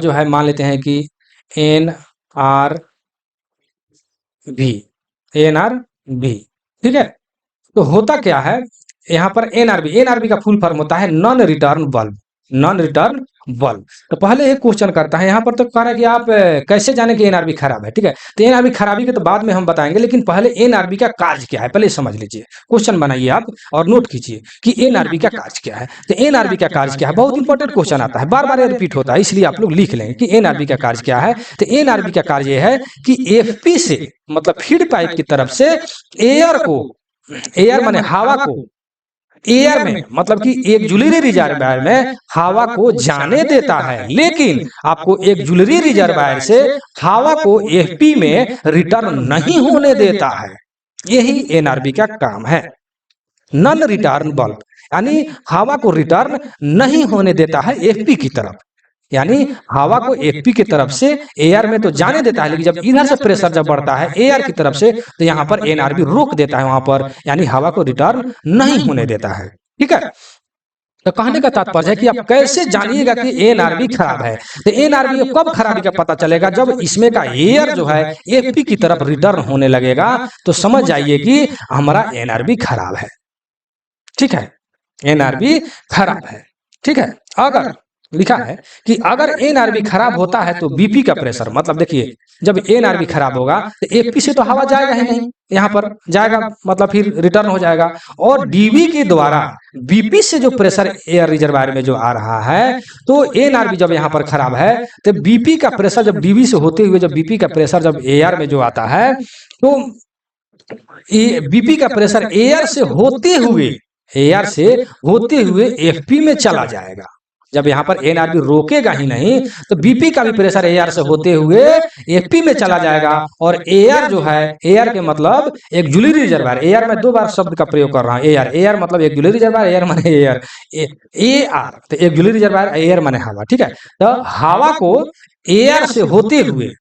जो है मान लेते हैं कि एन आर भी, एन आर भी। ठीक है, तो होता क्या है यहाँ पर एनआरबी, एनआरबी का फुल फॉर्म होता है non return bulb, non return bulb. तो पहले एक क्वेश्चन करता है यहाँ पर, तो कह रहा है कि आप कैसे जाने कि एनआरबी खराब है। ठीक है, तो एनआरबी खराबी के तो बाद में हम बताएंगे, लेकिन पहले एनआरबी का कार्य क्या है पहले समझ लीजिए। क्वेश्चन बनाइए आप और नोट कीजिए कि एनआरबी का कार्य क्या है। तो एनआरबी का कार्य क्या है, बहुत इंपॉर्टेंट क्वेश्चन आता है, बार बार रिपीट होता है, इसलिए आप लोग लिख लेंगे कि एनआरबी का कार्य क्या है। तो एनआरबी का कार्य यह है कि एफपी से, मतलब फीड पाइप की तरफ से एयर को, एयर माने हवा को, एयर में मतलब कि एक जुलरी रिजर्वायर में हवा को जाने देता है, लेकिन आपको एक जुलरी रिजर्वायर से हवा को एफपी में रिटर्न नहीं होने देता है। यही एनआरबी का काम है, नॉन रिटर्न बल्ब, यानी हवा को रिटर्न नहीं होने देता है एफपी की तरफ। यानी हवा को एफपी की तरफ से एयर में तो जाने देता है, लेकिन जब इधर से प्रेशर जब बढ़ता है एयर की तरफ से, तो यहाँ पर एनआरबी रोक देता है वहां पर, यानी हवा को रिटर्न नहीं होने देता है। ठीक है, तो कहने का तात्पर्य है कि आप कैसे जानिएगा कि एनआरबी खराब है। तो एनआरबी कब खराबी का पता चलेगा, जब इसमें का एयर जो है एफपी की तरफ रिटर्न होने लगेगा, तो समझ जाइए कि हमारा एनआरबी खराब है। ठीक है, एनआरबी खराब है। ठीक है, अगर लिखा है कि अगर एनआरबी खराब होता है तो बीपी का प्रेशर, मतलब देखिए जब एनआरबी खराब होगा तो एफपी से तो हवा जाएगा ही नहीं, यहाँ पर जाएगा मतलब फिर रिटर्न हो जाएगा, और डीबी के द्वारा बीपी से जो प्रेशर एयर रिजर्वायर में जो आ रहा है, तो एनआरबी जब यहाँ पर खराब है तो बीपी का प्रेशर जब डीबी से होते हुए जब बीपी का प्रेशर जब एयर में जो आता है, तो बीपी का प्रेशर एयर से होते हुए एफपी में चला जाएगा। जब यहाँ पर एनआरबी रोकेगा ही नहीं तो बीपी का भी प्रेशर एयर से होते हुए एफपी में चला जाएगा, और एयर जो है, एयर के मतलब एक जूलरी रिजर्वायर, एयर में 2 बार शब्द का प्रयोग कर रहा हूँ, एयर मतलब एक जूलरी रिजर्वायर, एयर माने एयर, एआर तो एक जूलरी रिजर्वायर, एयर माने हवा, ठीक है। तो हवा को एयर से होते हुए,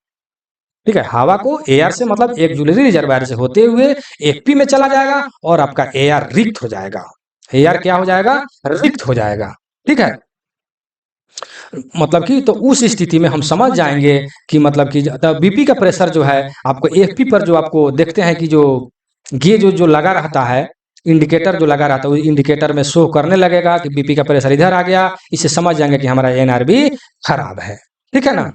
ठीक है, हवा को एयर से मतलब एक जूलरी रिजर्वायर से होते हुए एफपी में चला जाएगा, और आपका एयर रिक्त हो जाएगा, एयर क्या हो जाएगा, रिक्त हो जाएगा, ठीक है। मतलब कि तो उस स्थिति में हम समझ जाएंगे कि मतलब कि बीपी का प्रेशर जो है आपको एफपी पर जो आपको देखते हैं कि जो गेज जो लगा रहता है, इंडिकेटर जो लगा रहता है, वो इंडिकेटर में शो करने लगेगा कि बीपी का प्रेशर इधर आ गया, इससे समझ जाएंगे कि हमारा एनआरबी खराब है, ठीक है ना।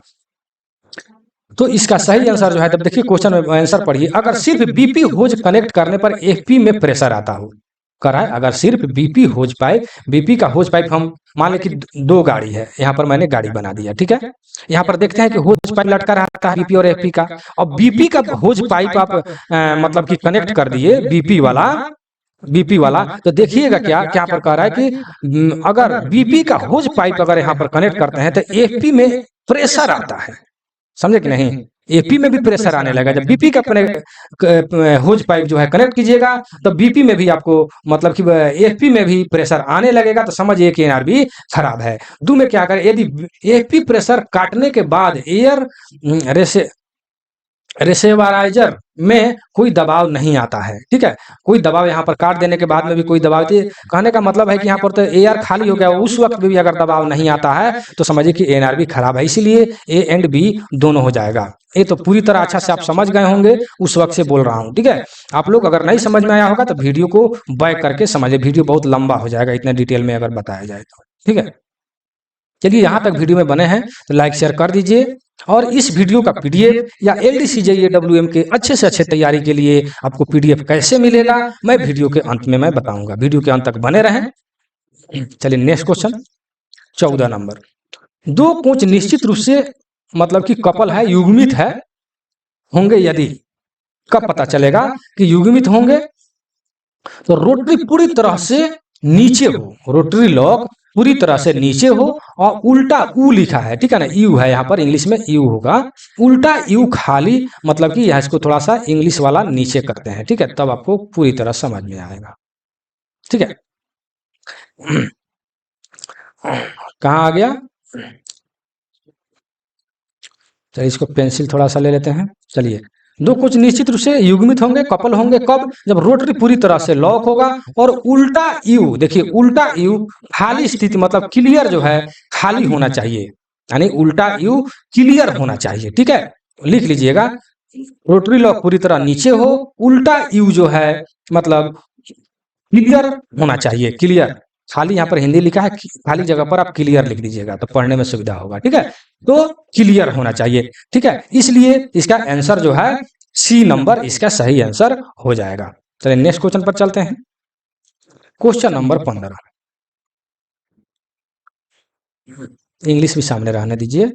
तो इसका सही आंसर जो है, तब देखिए क्वेश्चन में आंसर पढ़िए, अगर सिर्फ बीपी होज कनेक्ट करने पर एफपी में प्रेशर आता हो, करा है, अगर सिर्फ बीपी होज पाइप, बीपी का होज पाइप हम मान लें कि 2 गाड़ी है, यहाँ पर मैंने गाड़ी बना दिया, ठीक है। यहाँ पर देखते हैं कि होज पाइप लटका रहता है बीपी और एफपी का, और बीपी का होज पाइप आप मतलब कि कनेक्ट कर दिए बीपी वाला, तो देखिएगा क्या क्या पर कह रहा है कि अगर बीपी का होज पाइप अगर यहाँ पर कनेक्ट करते हैं तो एफपी में प्रेशर आता है, समझे कि नहीं, एपी में भी प्रेशर आने लगा। जब बीपी का होज पाइप जो है कनेक्ट कीजिएगा तो बीपी में भी आपको मतलब कि एफपी में भी प्रेशर आने लगेगा, तो समझिए कि एनआरबी खराब है। दो में क्या करें, यदि एफपी प्रेशर काटने के बाद एयर रेसेवराइजर में कोई दबाव नहीं आता है, ठीक है, कोई दबाव यहाँ पर काट देने के बाद में भी कोई दबाव, कहने का मतलब है कि यहाँ पर तो एयर खाली हो गया, उस वक्त भी अगर दबाव नहीं आता है तो समझिए कि एनआरबी खराब है, इसीलिए ए एंड बी दोनों हो जाएगा। ये तो पूरी तरह अच्छा से आप समझ गए होंगे, उस वक्त से बोल रहा हूँ, ठीक है। आप लोग अगर नहीं समझ में आया होगा तो वीडियो को बैक करके समझिए, वीडियो बहुत लंबा हो जाएगा इतने डिटेल में अगर बताया जाए तो, ठीक है। चलिए यहाँ तक वीडियो में बने हैं तो लाइक शेयर कर दीजिए, और इस वीडियो का पीडीएफ या LDCJEWM के अच्छे से अच्छे तैयारी के लिए आपको पीडीएफ कैसे मिलेगा मैं वीडियो के अंत में मैं बताऊंगा, वीडियो के अंत तक बने रहें। चलिए नेक्स्ट क्वेश्चन 14 नंबर, 2 कोच निश्चित रूप से मतलब कि कपल है, युग्मित है होंगे, यदि कब पता चलेगा कि युग्मित होंगे, तो रोटरी पूरी तरह से नीचे हो, रोटरी लॉक पूरी तरह से नीचे हो, और उल्टा यू लिखा है, ठीक है ना, यू है यहाँ पर, इंग्लिश में यू होगा, उल्टा यू खाली, मतलब कि यहाँ इसको थोड़ा सा इंग्लिश वाला नीचे करते हैं, ठीक है, तब आपको पूरी तरह समझ में आएगा, ठीक है। कहाँ आ गया, चलिए इसको पेंसिल थोड़ा सा ले लेते हैं। चलिए, 2 कुछ निश्चित रूप से युग्मित होंगे, कपल होंगे कब, जब रोटरी पूरी तरह से लॉक होगा, और उल्टा यू, देखिए उल्टा यू खाली स्थिति मतलब क्लियर जो है खाली होना चाहिए, यानी उल्टा यू क्लियर होना चाहिए, ठीक है, लिख लीजिएगा, रोटरी लॉक पूरी तरह नीचे हो, उल्टा यू जो है मतलब क्लियर होना चाहिए, क्लियर, खाली यहाँ पर हिंदी लिखा है, खाली जगह पर आप क्लियर लिख दीजिएगा तो पढ़ने में सुविधा होगा, ठीक है, तो क्लियर होना चाहिए, ठीक है, इसलिए इसका आंसर जो है सी नंबर इसका सही आंसर हो जाएगा। चलिए नेक्स्ट क्वेश्चन पर चलते हैं, क्वेश्चन नंबर 15, इंग्लिश भी सामने रहने दीजिए।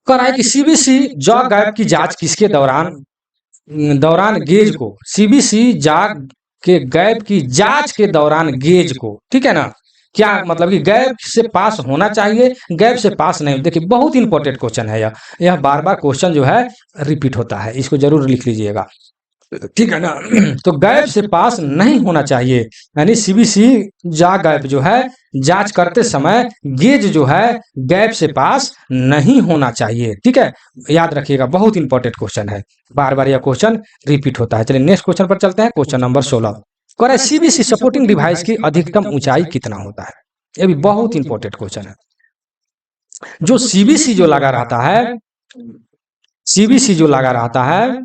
कह रहा है कि सीबीसी जॉ गैप की जांच किसके दौरान गेज को, सीबीसी जाग के गैप की जांच के दौरान गेज को, ठीक है ना, क्या मतलब कि गैप से पास होना चाहिए, गैप से पास नहीं, देखिए बहुत इंपॉर्टेंट क्वेश्चन है यह बार बार क्वेश्चन जो है रिपीट होता है, इसको जरूर लिख लीजिएगा, ठीक है ना। तो गैप से पास नहीं होना चाहिए, यानी सीबीसी जा गैप जो है जांच करते समय गेज जो है गैप से पास नहीं होना चाहिए, ठीक है, याद रखिएगा बहुत इंपॉर्टेंट क्वेश्चन है, बार बार यह क्वेश्चन रिपीट होता है। चलिए नेक्स्ट क्वेश्चन पर चलते हैं, क्वेश्चन नंबर 16, कह रहा है सीबीसी सपोर्टिंग डिवाइस की अधिकतम ऊंचाई कितना होता है, ये भी बहुत इंपॉर्टेंट क्वेश्चन है। जो सीबीसी जो लगा रहता है, सीबीसी जो लगा रहता है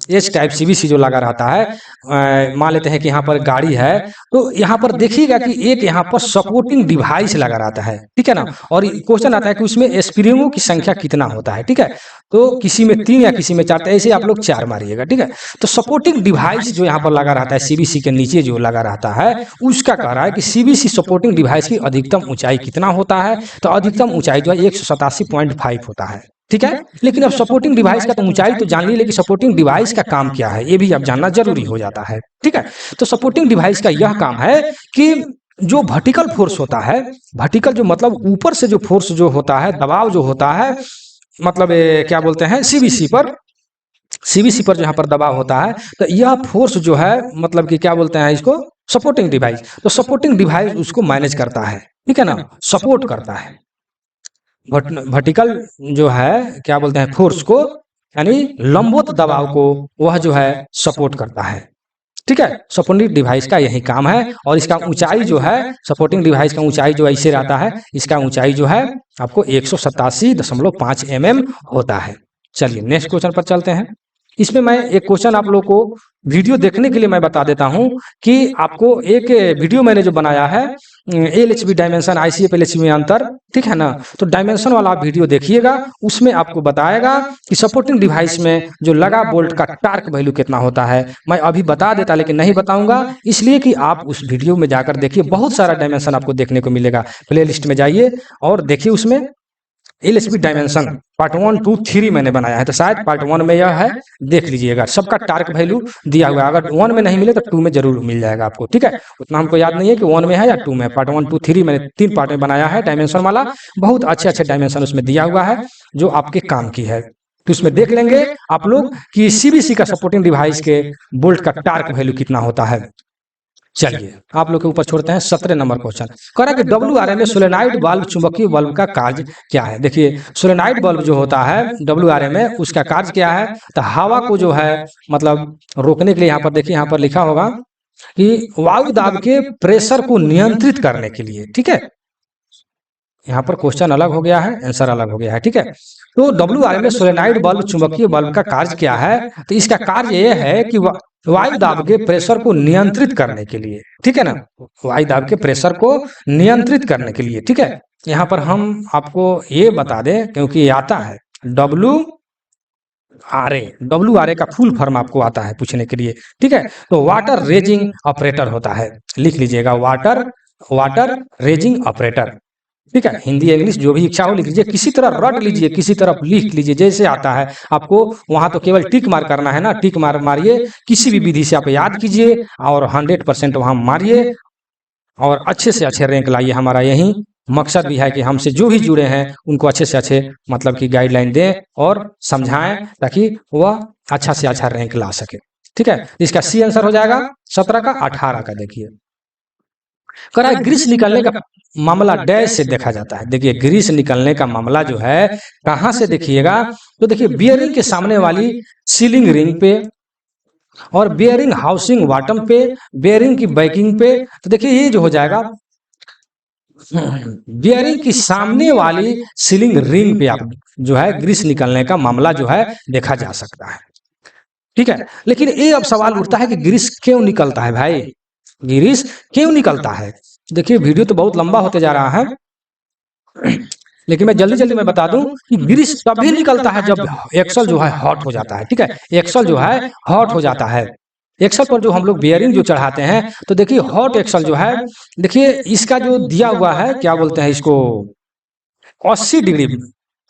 एच टाइप सीबीसी जो लगा रहता है, मान लेते हैं कि यहाँ पर गाड़ी है, तो यहाँ पर देखिएगा कि एक यहाँ पर सपोर्टिंग डिवाइस लगा रहता है, ठीक है ना। और क्वेश्चन आता है कि उसमें स्प्रिंगों की संख्या कितना होता है, ठीक है। तो किसी में 3 या किसी में 4, तो ऐसे आप लोग 4 मारिएगा, ठीक है। तो सपोर्टिंग डिवाइस जो यहाँ पर लगा रहता है सीबीसी के नीचे जो लगा रहता है, उसका कह रहा है कि सीबीसी सपोर्टिंग डिवाइस की अधिकतम ऊंचाई कितना होता है। तो अधिकतम ऊंचाई जो है 187.5 होता है, ठीक है। लेकिन अब सपोर्टिंग डिवाइस का तो ऊंचाई तो जान ली, लेकिन सपोर्टिंग डिवाइस का काम क्या है ये भी अब जानना जरूरी हो जाता है, ठीक है। तो सपोर्टिंग डिवाइस का यह काम है कि जो वर्टिकल फोर्स होता है, वर्टिकल जो मतलब ऊपर से जो फोर्स जो होता है, दबाव जो होता है, मतलब क्या बोलते हैं सीबीसी पर यहाँ पर दबाव होता है, तो यह फोर्स जो है मतलब कि क्या बोलते हैं इसको, सपोर्टिंग डिवाइस। तो सपोर्टिंग डिवाइस उसको मैनेज करता है, ठीक है ना, सपोर्ट करता है। वर्टिकल जो है क्या बोलते हैं फोर्स को, यानी लंबवत दबाव को वह जो है सपोर्ट करता है, ठीक है। सपोर्टिंग डिवाइस का यही काम है। और इसका ऊंचाई जो है, सपोर्टिंग डिवाइस का ऊंचाई जो ऐसे रहता है, इसका ऊंचाई जो है आपको 187.5 mm होता है। चलिए नेक्स्ट क्वेश्चन पर चलते हैं। इसमें मैं एक क्वेश्चन आप लोग को वीडियो देखने के लिए मैं बता देता हूं कि आपको एक वीडियो मैंने जो बनाया है एलएचबी डायमेंशन आईसीएफ एलएचबी में अंतर, ठीक है ना। तो डायमेंशन वाला आप वीडियो देखिएगा, उसमें आपको बताएगा कि सपोर्टिंग डिवाइस में जो लगा बोल्ट का टार्क वैल्यू कितना होता है। मैं अभी बता देता लेकिन नहीं बताऊंगा, इसलिए कि आप उस वीडियो में जाकर देखिए, बहुत सारा डायमेंशन आपको देखने को मिलेगा। प्ले लिस्ट में जाइए और देखिए, उसमें एलएचबी डायमेंशन पार्ट 1, 2, 3 मैंने बनाया है, तो शायद पार्ट 1 में यह है, देख लीजिएगा। सबका टार्क वैल्यू दिया हुआ है, अगर 1 में नहीं मिले तो 2 में जरूर मिल जाएगा आपको, ठीक है। उतना हमको याद नहीं है कि 1 में है या 2 में। पार्ट 1, 2, 3 मैंने 3 पार्ट में बनाया है डायमेंशन वाला, बहुत अच्छे अच्छे डायमेंशन उसमें दिया हुआ है जो आपके काम की है। तो उसमें देख लेंगे आप लोग कि सीबीसी का सपोर्टिंग डिवाइस के बोल्ट का टार्क वैल्यू कितना होता है। चलिए आप लोग के ऊपर छोड़ते हैं 17 नंबर क्वेश्चन। कह रहा है कि WRA में सोलेनॉइड बल्ब चुंबकीय बल्ब का कार्य क्या है। देखिए सोलेनॉइड बल्ब जो होता है WRA में, उसका कार्य क्या है, तो हवा को जो है मतलब रोकने के लिए, यहाँ पर देखिए, यहाँ पर लिखा होगा कि वायु दाब के प्रेशर को नियंत्रित करने के लिए, ठीक है। यहाँ पर क्वेश्चन अलग हो गया है, आंसर अलग हो गया है, ठीक है। तो WRA में सोलेनॉइड बल्ब चुंबकीय बल्ब का कार्य क्या है, तो इसका कार्य यह है कि वायु दाब के प्रेशर को नियंत्रित करने के लिए, ठीक है ना, वायु दाब के प्रेशर को नियंत्रित करने के लिए, ठीक है। यहाँ पर हम आपको ये बता दें क्योंकि ये आता है WRA का फुल फॉर्म आपको आता है पूछने के लिए, ठीक है। तो वाटर रेजिंग ऑपरेटर होता है, लिख लीजिएगा, वाटर रेजिंग ऑपरेटर, ठीक है। हिंदी इंग्लिश जो भी इच्छा हो लिख लीजिए, किसी तरह रट लीजिए, किसी तरफ लिख लीजिए, जैसे आता है आपको। वहां तो केवल टिक मार करना है ना, टिक मार मारिए, किसी भी विधि से आप याद कीजिए और 100% वहां मारिए और अच्छे से अच्छे रैंक लाइए। हमारा यही मकसद भी है कि हमसे जो भी जुड़े हैं उनको अच्छे से अच्छे मतलब की गाइडलाइन दें और समझाएं, ताकि वह अच्छा से अच्छा रैंक ला सके, ठीक है। इसका सी आंसर हो जाएगा 17 का 18 का। देखिए कह ग्रीस निकलने का मामला डैश से देखा जाता है। देखिए ग्रीस निकलने का मामला जो है कहां से देखिएगा, तो देखिए बियरिंग के सामने वाली सीलिंग रिंग पे और बियरिंग हाउसिंग बॉटम पे, बियरिंग की बैकिंग पे। तो देखिए ये जो हो जाएगा बियरिंग की सामने वाली सीलिंग रिंग पे आप जो है ग्रीस निकलने का मामला जो है देखा जा सकता है, ठीक है। लेकिन ये अब सवाल उठता है कि ग्रीस क्यों निकलता है भाई, ग्रीस क्यों निकलता है। देखिए वीडियो तो बहुत लंबा होते जा रहा है, लेकिन मैं जल्दी जल्दी मैं बता दूं कि ग्रीस तभी निकलता है जब एक्सल जो है हॉट हो जाता है, ठीक है। एक्सल जो है हॉट हो जाता है। एक्सल पर जो हम लोग बियरिंग जो चढ़ाते हैं, तो देखिए हॉट एक्सल जो है, देखिए इसका जो दिया हुआ है क्या बोलते हैं इसको, 80 डिग्री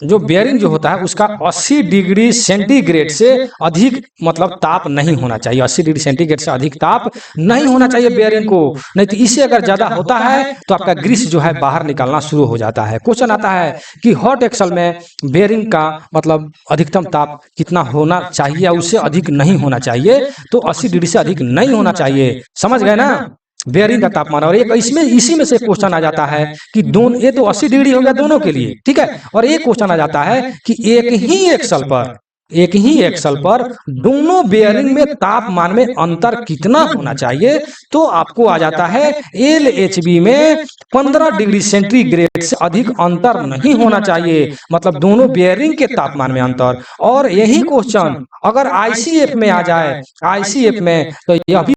जो बेयरिंग जो होता है उसका 80 डिग्री सेंटीग्रेड से अधिक मतलब ताप नहीं होना चाहिए। 80 डिग्री सेंटीग्रेड से अधिक ताप नहीं होना चाहिए बेयरिंग को, नहीं तो इससे अगर ज्यादा होता है तो आपका ग्रीस जो है बाहर निकलना शुरू हो जाता है। क्वेश्चन आता है कि हॉट एक्सल में बेयरिंग का मतलब अधिकतम ताप कितना होना चाहिए, उससे अधिक नहीं होना चाहिए, तो 80 डिग्री से अधिक नहीं होना चाहिए। समझ गए ना, बेयरिंग का तापमान। और एक इसमें इसी में से क्वेश्चन आ जाता है कि दोनों, ये तो 80 डिग्री हो गया दोनों के लिए, ठीक है। और एक क्वेश्चन आ जाता है कि एक ही एक्सल पर एक ही एक्सल पर दोनों बेयरिंग में तापमान में अंतर कितना होना चाहिए, तो आपको आ जाता है LHB में 15 डिग्री सेंटीग्रेड से अधिक अंतर नहीं होना चाहिए, मतलब दोनों बेयरिंग के तापमान में अंतर। और यही क्वेश्चन अगर ICF में आ जाए, ICF में, तो यह भी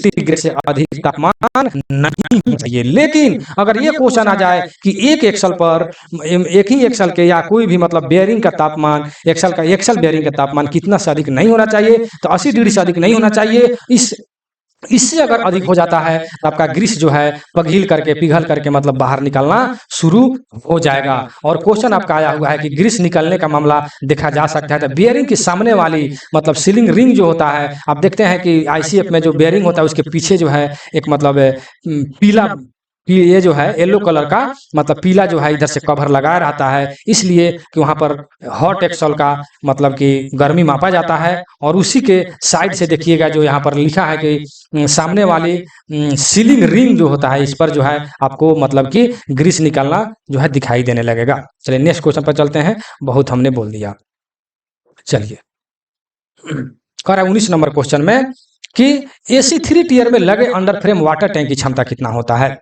डिग्री से अधिक तापमान नहीं होना चाहिए। लेकिन अगर ये क्वेश्चन आ जाए कि एक एक्सल पर, एक ही एक्सल के या कोई भी मतलब बेयरिंग का तापमान, एक्सल बेयरिंग का तापमान कितना से अधिक नहीं होना चाहिए, तो 80 डिग्री से अधिक नहीं होना चाहिए। इससे अगर अधिक हो जाता है तो आपका ग्रीस जो है पिघल करके मतलब बाहर निकलना शुरू हो जाएगा। और क्वेश्चन आपका आया हुआ है कि ग्रीस निकलने का मामला देखा जा सकता है, तो बेयरिंग की सामने वाली मतलब सीलिंग रिंग जो होता है, आप देखते हैं कि ICF में जो बेयरिंग होता है उसके पीछे जो है एक मतलब पीला, ये जो है येलो कलर का मतलब पीला जो है इधर से कवर लगाया रहता है, इसलिए कि वहां पर हॉट एक्सल का मतलब कि गर्मी मापा जाता है। और उसी के साइड से देखिएगा जो यहाँ पर लिखा है कि सामने वाली सीलिंग रिंग जो होता है, इस पर जो है आपको मतलब कि ग्रीस निकलना जो है दिखाई देने लगेगा। चलिए नेक्स्ट क्वेश्चन पर चलते हैं, बहुत हमने बोल दिया। चलिए कह रहा है 19 नंबर क्वेश्चन में कि AC3 टियर में लगे अंडर फ्रेम वाटर टैंक की क्षमता कितना होता है।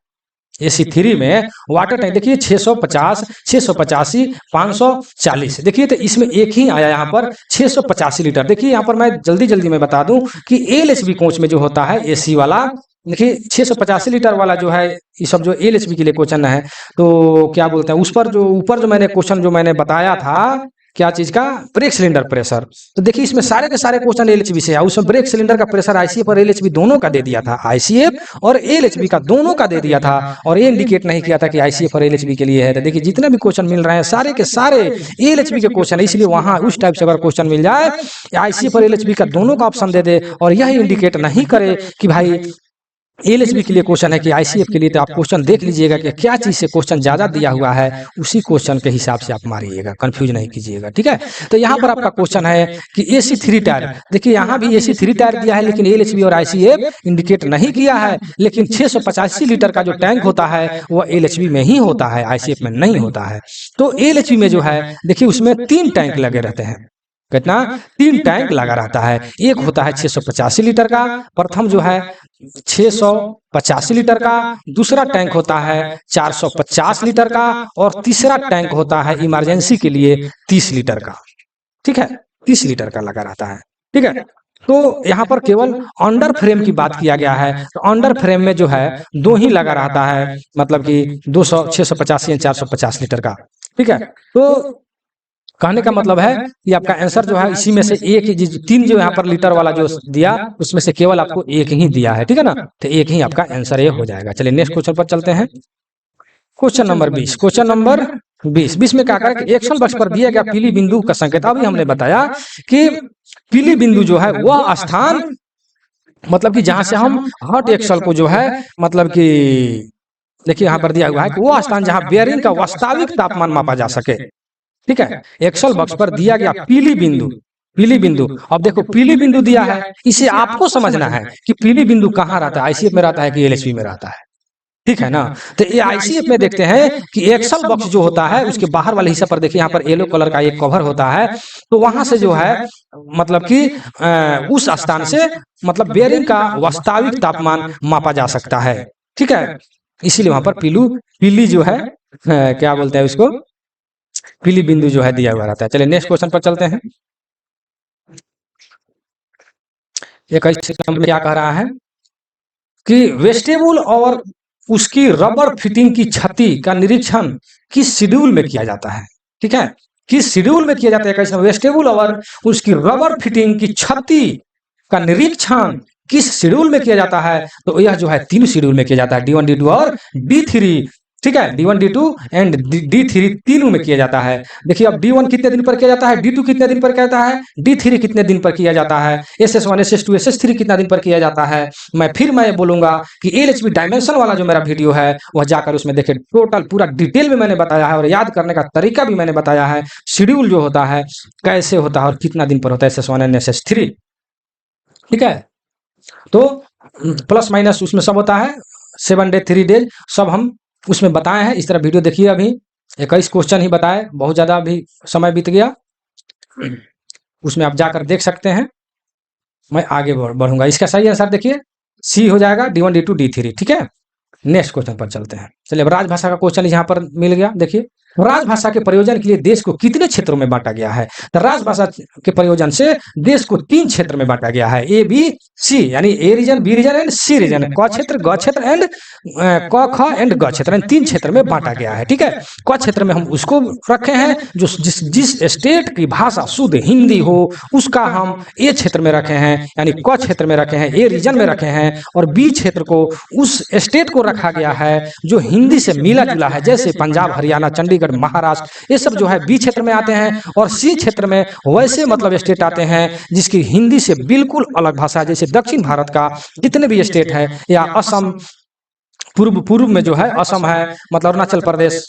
AC3 में वाटर टैंक देखिए 650, 685, 540। देखिए तो इसमें एक ही आया यहाँ पर 685 लीटर। देखिए यहाँ पर मैं जल्दी में बता दूं कि LHB कोच में जो होता है AC वाला, देखिए 685 लीटर वाला जो है, ये सब जो LHB के लिए क्वेश्चन है, तो क्या बोलते हैं उस पर जो ऊपर जो मैंने क्वेश्चन जो मैंने बताया था, क्या चीज का, ब्रेक सिलेंडर प्रेशर। तो देखिए इसमें सारे के सारे क्वेश्चन LHB से है। उसमें ब्रेक सिलेंडर का प्रेशर ICF और LHB दोनों का दे दिया था, ICF और LHB का दोनों का दे दिया था, और ये इंडिकेट नहीं किया था कि ICF और LHB के लिए है। तो देखिए जितने भी क्वेश्चन मिल रहे हैं सारे के सारे LHB के क्वेश्चन है, इसलिए वहां उस टाइप से अगर क्वेश्चन मिल जाए ICF और LHB का दोनों का ऑप्शन दे दे, और यह इंडिकेट नहीं करे कि भाई LHB के लिए क्वेश्चन है कि ICF के लिए, तो आप क्वेश्चन देख लीजिएगा कि क्या चीज से क्वेश्चन ज्यादा दिया हुआ है, उसी क्वेश्चन के हिसाब से आप मारिएगा, कंफ्यूज नहीं कीजिएगा, ठीक है। तो यहाँ पर आपका क्वेश्चन है कि AC3 टायर, देखिए यहाँ भी AC3 टायर दिया है, लेकिन LHB और ICF इंडिकेट नहीं किया है। लेकिन 685 लीटर का जो टैंक होता है वह LHB में ही होता है, ICF में नहीं होता है। तो LHB में जो है देखिए उसमें 3 टैंक लगे रहते हैं। कितना, 3 टैंक लगा रहता है। एक होता है 685 लीटर का, प्रथम जो है 685 लीटर का, दूसरा टैंक होता है 450 लीटर का, और तीसरा टैंक होता है इमरजेंसी के लिए 30 लीटर का, ठीक है, 30 लीटर का लगा रहता है, ठीक है। तो यहाँ पर केवल अंडर फ्रेम की बात किया गया है, तो अंडर फ्रेम में जो है 2 ही लगा रहता है, मतलब कि 200, 685 या 450 लीटर का, ठीक है। तो कहने का मतलब है कि आपका आंसर जो है इसी में से एक ही, 3 जो यहाँ पर लीटर वाला जो दिया उसमें से केवल आपको एक ही दिया है, ठीक है ना, तो एक ही आपका आंसर ये हो जाएगा। चलिए नेक्स्ट क्वेश्चन पर चलते हैं, क्वेश्चन नंबर 20। क्वेश्चन नंबर 20 में क्या करें कि एक्शन बॉक्स पर दिया गया पीली बिंदु का संकेत, अभी हमने बताया कि पीली बिंदु जो है वह स्थान, मतलब कि जहां से हम हॉट एक्सल को जो है मतलब कि देखिए यहाँ पर दिया हुआ है कि वो स्थान जहां बेयरिंग का वास्तविक तापमान मापा जा सके, ठीक है। एक्सल बॉक्स पर दिया गया पीली बिंदु, पीली बिंदु, अब देखो पीली बिंदु दिया है, इसे आपको समझना है कि पीली बिंदु कहाँ रहता है, ICF में रहता है कि LHB में रहता है, ठीक है ना। तो ये ICF में देखते हैं कि एक्सल बॉक्स जो होता है उसके बाहर वाले हिस्से पर देखिए यहाँ पर येलो कलर का एक कवर होता है, तो वहां से जो है मतलब कि उस स्थान से मतलब बेयरिंग का वास्तविक तापमान मापा जा सकता है, ठीक है। इसीलिए वहां पर पीली जो है क्या बोलते हैं उसको, पीली बिंदु जो है दिया हुआ रहता है। चलिए नेक्स्ट क्वेश्चन पर चलते हैं। 21 नंबर क्या कह रहा है कि वेस्टेबुल और उसकी रबर फिटिंग की क्षति का निरीक्षण किस शेड्यूल में किया जाता है, ठीक है, किस शेड्यूल में किया जाता है। कैसे, वेस्टेबुल और उसकी रबर फिटिंग की क्षति का निरीक्षण किस शेड्यूल में किया जाता है, तो यह जो है 3 शेड्यूल में किया जाता है, D1, D2 और D3, ठीक है। D1, D2 एंड D3 तीनों में किया जाता है। देखिए अब D1 कितने दिन पर किया जाता है, D2 कितने दिन पर किया जाता है, D3 कितने दिन पर किया जाता है, SS1, SS2, SS3 कितना दिन पर किया जाता है। मैं बोलूंगा कि LHB डायमेंशन वाला जो मेरा वीडियो है वह जाकर उसमें देखिए, टोटल पूरा डिटेल में मैंने बताया है, और याद करने का तरीका भी मैंने बताया है, शेड्यूल जो होता है कैसे होता है और कितना दिन पर होता है, SS1 एंड SS3, ठीक है। तो प्लस माइनस उसमें सब होता है, 7 डे 3 डेज सब हम उसमें बताए हैं। इस तरह वीडियो देखिए, अभी 21 क्वेश्चन ही बताए, बहुत ज़्यादा अभी समय बीत गया। उसमें आप जाकर देख सकते हैं। मैं आगे बढ़ूंगा। इसका सही आंसर देखिए सी हो जाएगा, D1 D2 D3, ठीक है। नेक्स्ट क्वेश्चन पर चलते हैं। चलिए, अब राजभाषा का क्वेश्चन यहाँ पर मिल गया। देखिए, राजभाषा के प्रयोजन के लिए देश को कितने क्षेत्रों में बांटा गया है? तो राजभाषा के प्रयोजन से देश को 3 क्षेत्र में बांटा गया है, ए बी सी, यानी A region, B region and C region. क क्षेत्र, ग क्षेत्र एंड क ख एंड ग क्षेत्र, 3 क्षेत्र में बांटा गया है, ठीक है। क क्षेत्र में हम उसको रखे हैं जो जिस स्टेट की भाषा शुद्ध हिंदी हो, उसका हम ए क्षेत्र में रखे हैं, यानी क क्षेत्र में रखे हैं, ए रीजन में रखे हैं। और बी क्षेत्र को उस स्टेट को रखा गया है जो हिंदी से मिला जुला है, जैसे पंजाब, हरियाणा, चंडीगढ़, महाराष्ट्र, ये सब जो है बी क्षेत्र में आते हैं। और सी क्षेत्र में वैसे मतलब स्टेट आते हैं जिसकी हिंदी से बिल्कुल अलग भाषा है, जैसे दक्षिण भारत का जितने भी स्टेट है, या असम, पूर्व में जो है असम है, मतलब अरुणाचल प्रदेश,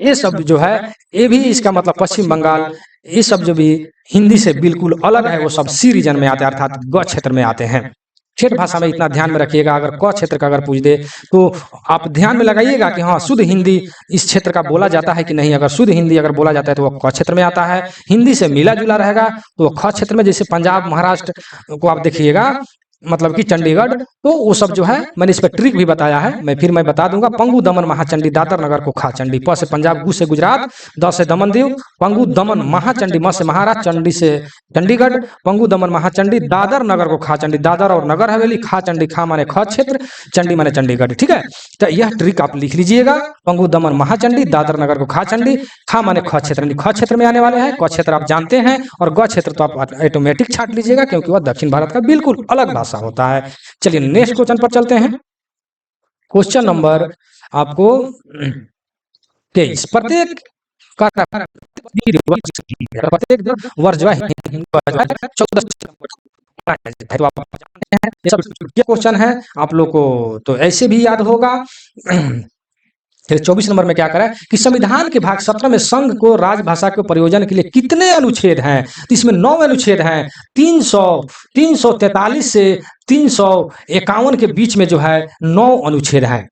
ये सब जो है, ये भी इसका मतलब पश्चिम बंगाल, ये सब जो भी हिंदी से बिल्कुल अलग है, वो सब सी रीजन में आते हैं, अर्थात ग क्षेत्र में आते हैं। ठेठ भाषा में इतना ध्यान में रखिएगा, अगर क क्षेत्र का अगर पूछ दे तो आप ध्यान में लगाइएगा कि हाँ, शुद्ध हिंदी इस क्षेत्र का बोला जाता है कि नहीं। अगर शुद्ध हिंदी अगर बोला जाता है तो वो क क्षेत्र में आता है, हिंदी से मिला जुला रहेगा तो वो ख क्षेत्र में। जैसे पंजाब, महाराष्ट्र को आप देखिएगा, मतलब कि चंडीगढ़, तो वो सब जो है, मैंने इस पर ट्रिक भी बताया है, मैं बता दूंगा। पंगु, दमन, महाचंडी, दादर नगर को खाचंडी। प से पंजाब, गु से गुजरात, द से दमन दीव, पंगु, दमन, महाचंडी, म से महाराष्ट्र, चंडी से चंडीगढ़, पंगु, दमन, महाचंडी, दादर नगर को खाचंडी। दादर और नगर हवेली, खाचंडी, खा माने ख क्षेत्र, चंडी माने चंडीगढ़, ठीक है। तो यह ट्रिक आप लिख लीजिएगा, पंगु, दमन, महाचंडी, दादर नगर को खाचंडी, खा माने ख क्षेत्र, ख क्षेत्र में आने वाले हैं। क क्षेत्र आप जानते हैं, और ग क्षेत्र तो आप ऑटोमेटिक छाट लीजिएगा, क्योंकि वह दक्षिण भारत का बिल्कुल अलग भाषा होता है। चलिए, नेक्स्ट क्वेश्चन पर चलते हैं। क्वेश्चन नंबर आपको 23। प्रत्येक वर्ष जो है 14 तो आप जानते हैं, ये सब क्वेश्चन है, आप लोग को तो ऐसे भी याद होगा। फिर 24 नंबर में क्या करें कि संविधान के भाग 17 में संघ को राजभाषा के प्रयोजन के लिए कितने अनुच्छेद हैं? तो इसमें 9 अनुच्छेद हैं। 343 से 351 के बीच में जो है 9 अनुच्छेद हैं,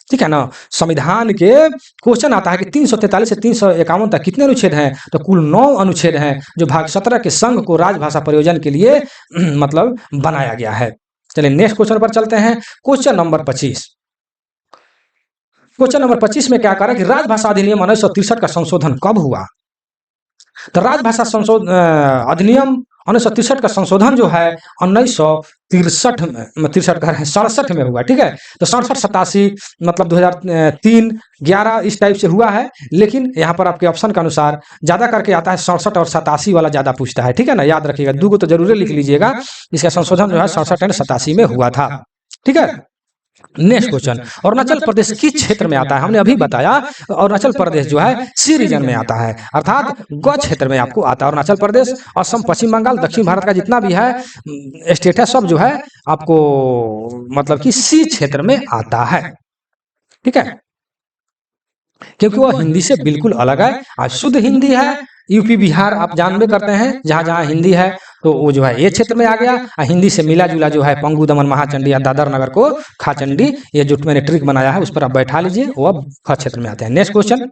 ठीक है ना। संविधान के क्वेश्चन आता है कि 343 से 351 तक कितने अनुच्छेद हैं? तो कुल 9 अनुच्छेद हैं जो भाग 17 के संघ को राजभाषा प्रयोजन के लिए मतलब बनाया गया है। चलिए, नेक्स्ट क्वेश्चन पर चलते हैं। Question number 25। क्वेश्चन नंबर 25 में क्या कहा कि राजभाषा अधिनियम 1963 का संशोधन कब हुआ? तो राजभाषा अधिनियम 1963 का संशोधन जो है 1963 में हुआ, ठीक है। तो 67-87 मतलब 2003 11 इस टाइप से हुआ है, लेकिन यहाँ पर आपके ऑप्शन के अनुसार ज्यादा करके आता है 67 और 87 वाला ज्यादा पूछता है, ठीक है ना। याद रखिएगा, 2 को तो जरूर लिख लीजिएगा। इसका संशोधन जो है 67 और 87 में हुआ था, ठीक है। नेक्स्ट क्वेश्चन, अरुणाचल प्रदेश किस क्षेत्र में आता है? हमने अभी बताया अरुणाचल प्रदेश जो है सी रीजन में आता है, अर्थात ग क्षेत्र में आपको आता है अरुणाचल प्रदेश। असम, पश्चिम बंगाल, दक्षिण भारत का जितना भी है स्टेट है, सब जो है आपको मतलब कि सी क्षेत्र में आता है, ठीक है, क्योंकि वह हिंदी से बिल्कुल अलग है। और शुद्ध हिंदी है, यूपी बिहार आप जानबे करते हैं, जहाँ जहाँ हिंदी है तो वो जो है ये क्षेत्र में आ गया। हिंदी से मिला जुला जो है पंगु, दमन, महाचंडी या दादर नगर को खाचंडी, ये जो मैंने ट्रिक बनाया है उस पर आप बैठा लीजिए, वो अब ख क्षेत्र में आते हैं। नेक्स्ट क्वेश्चन,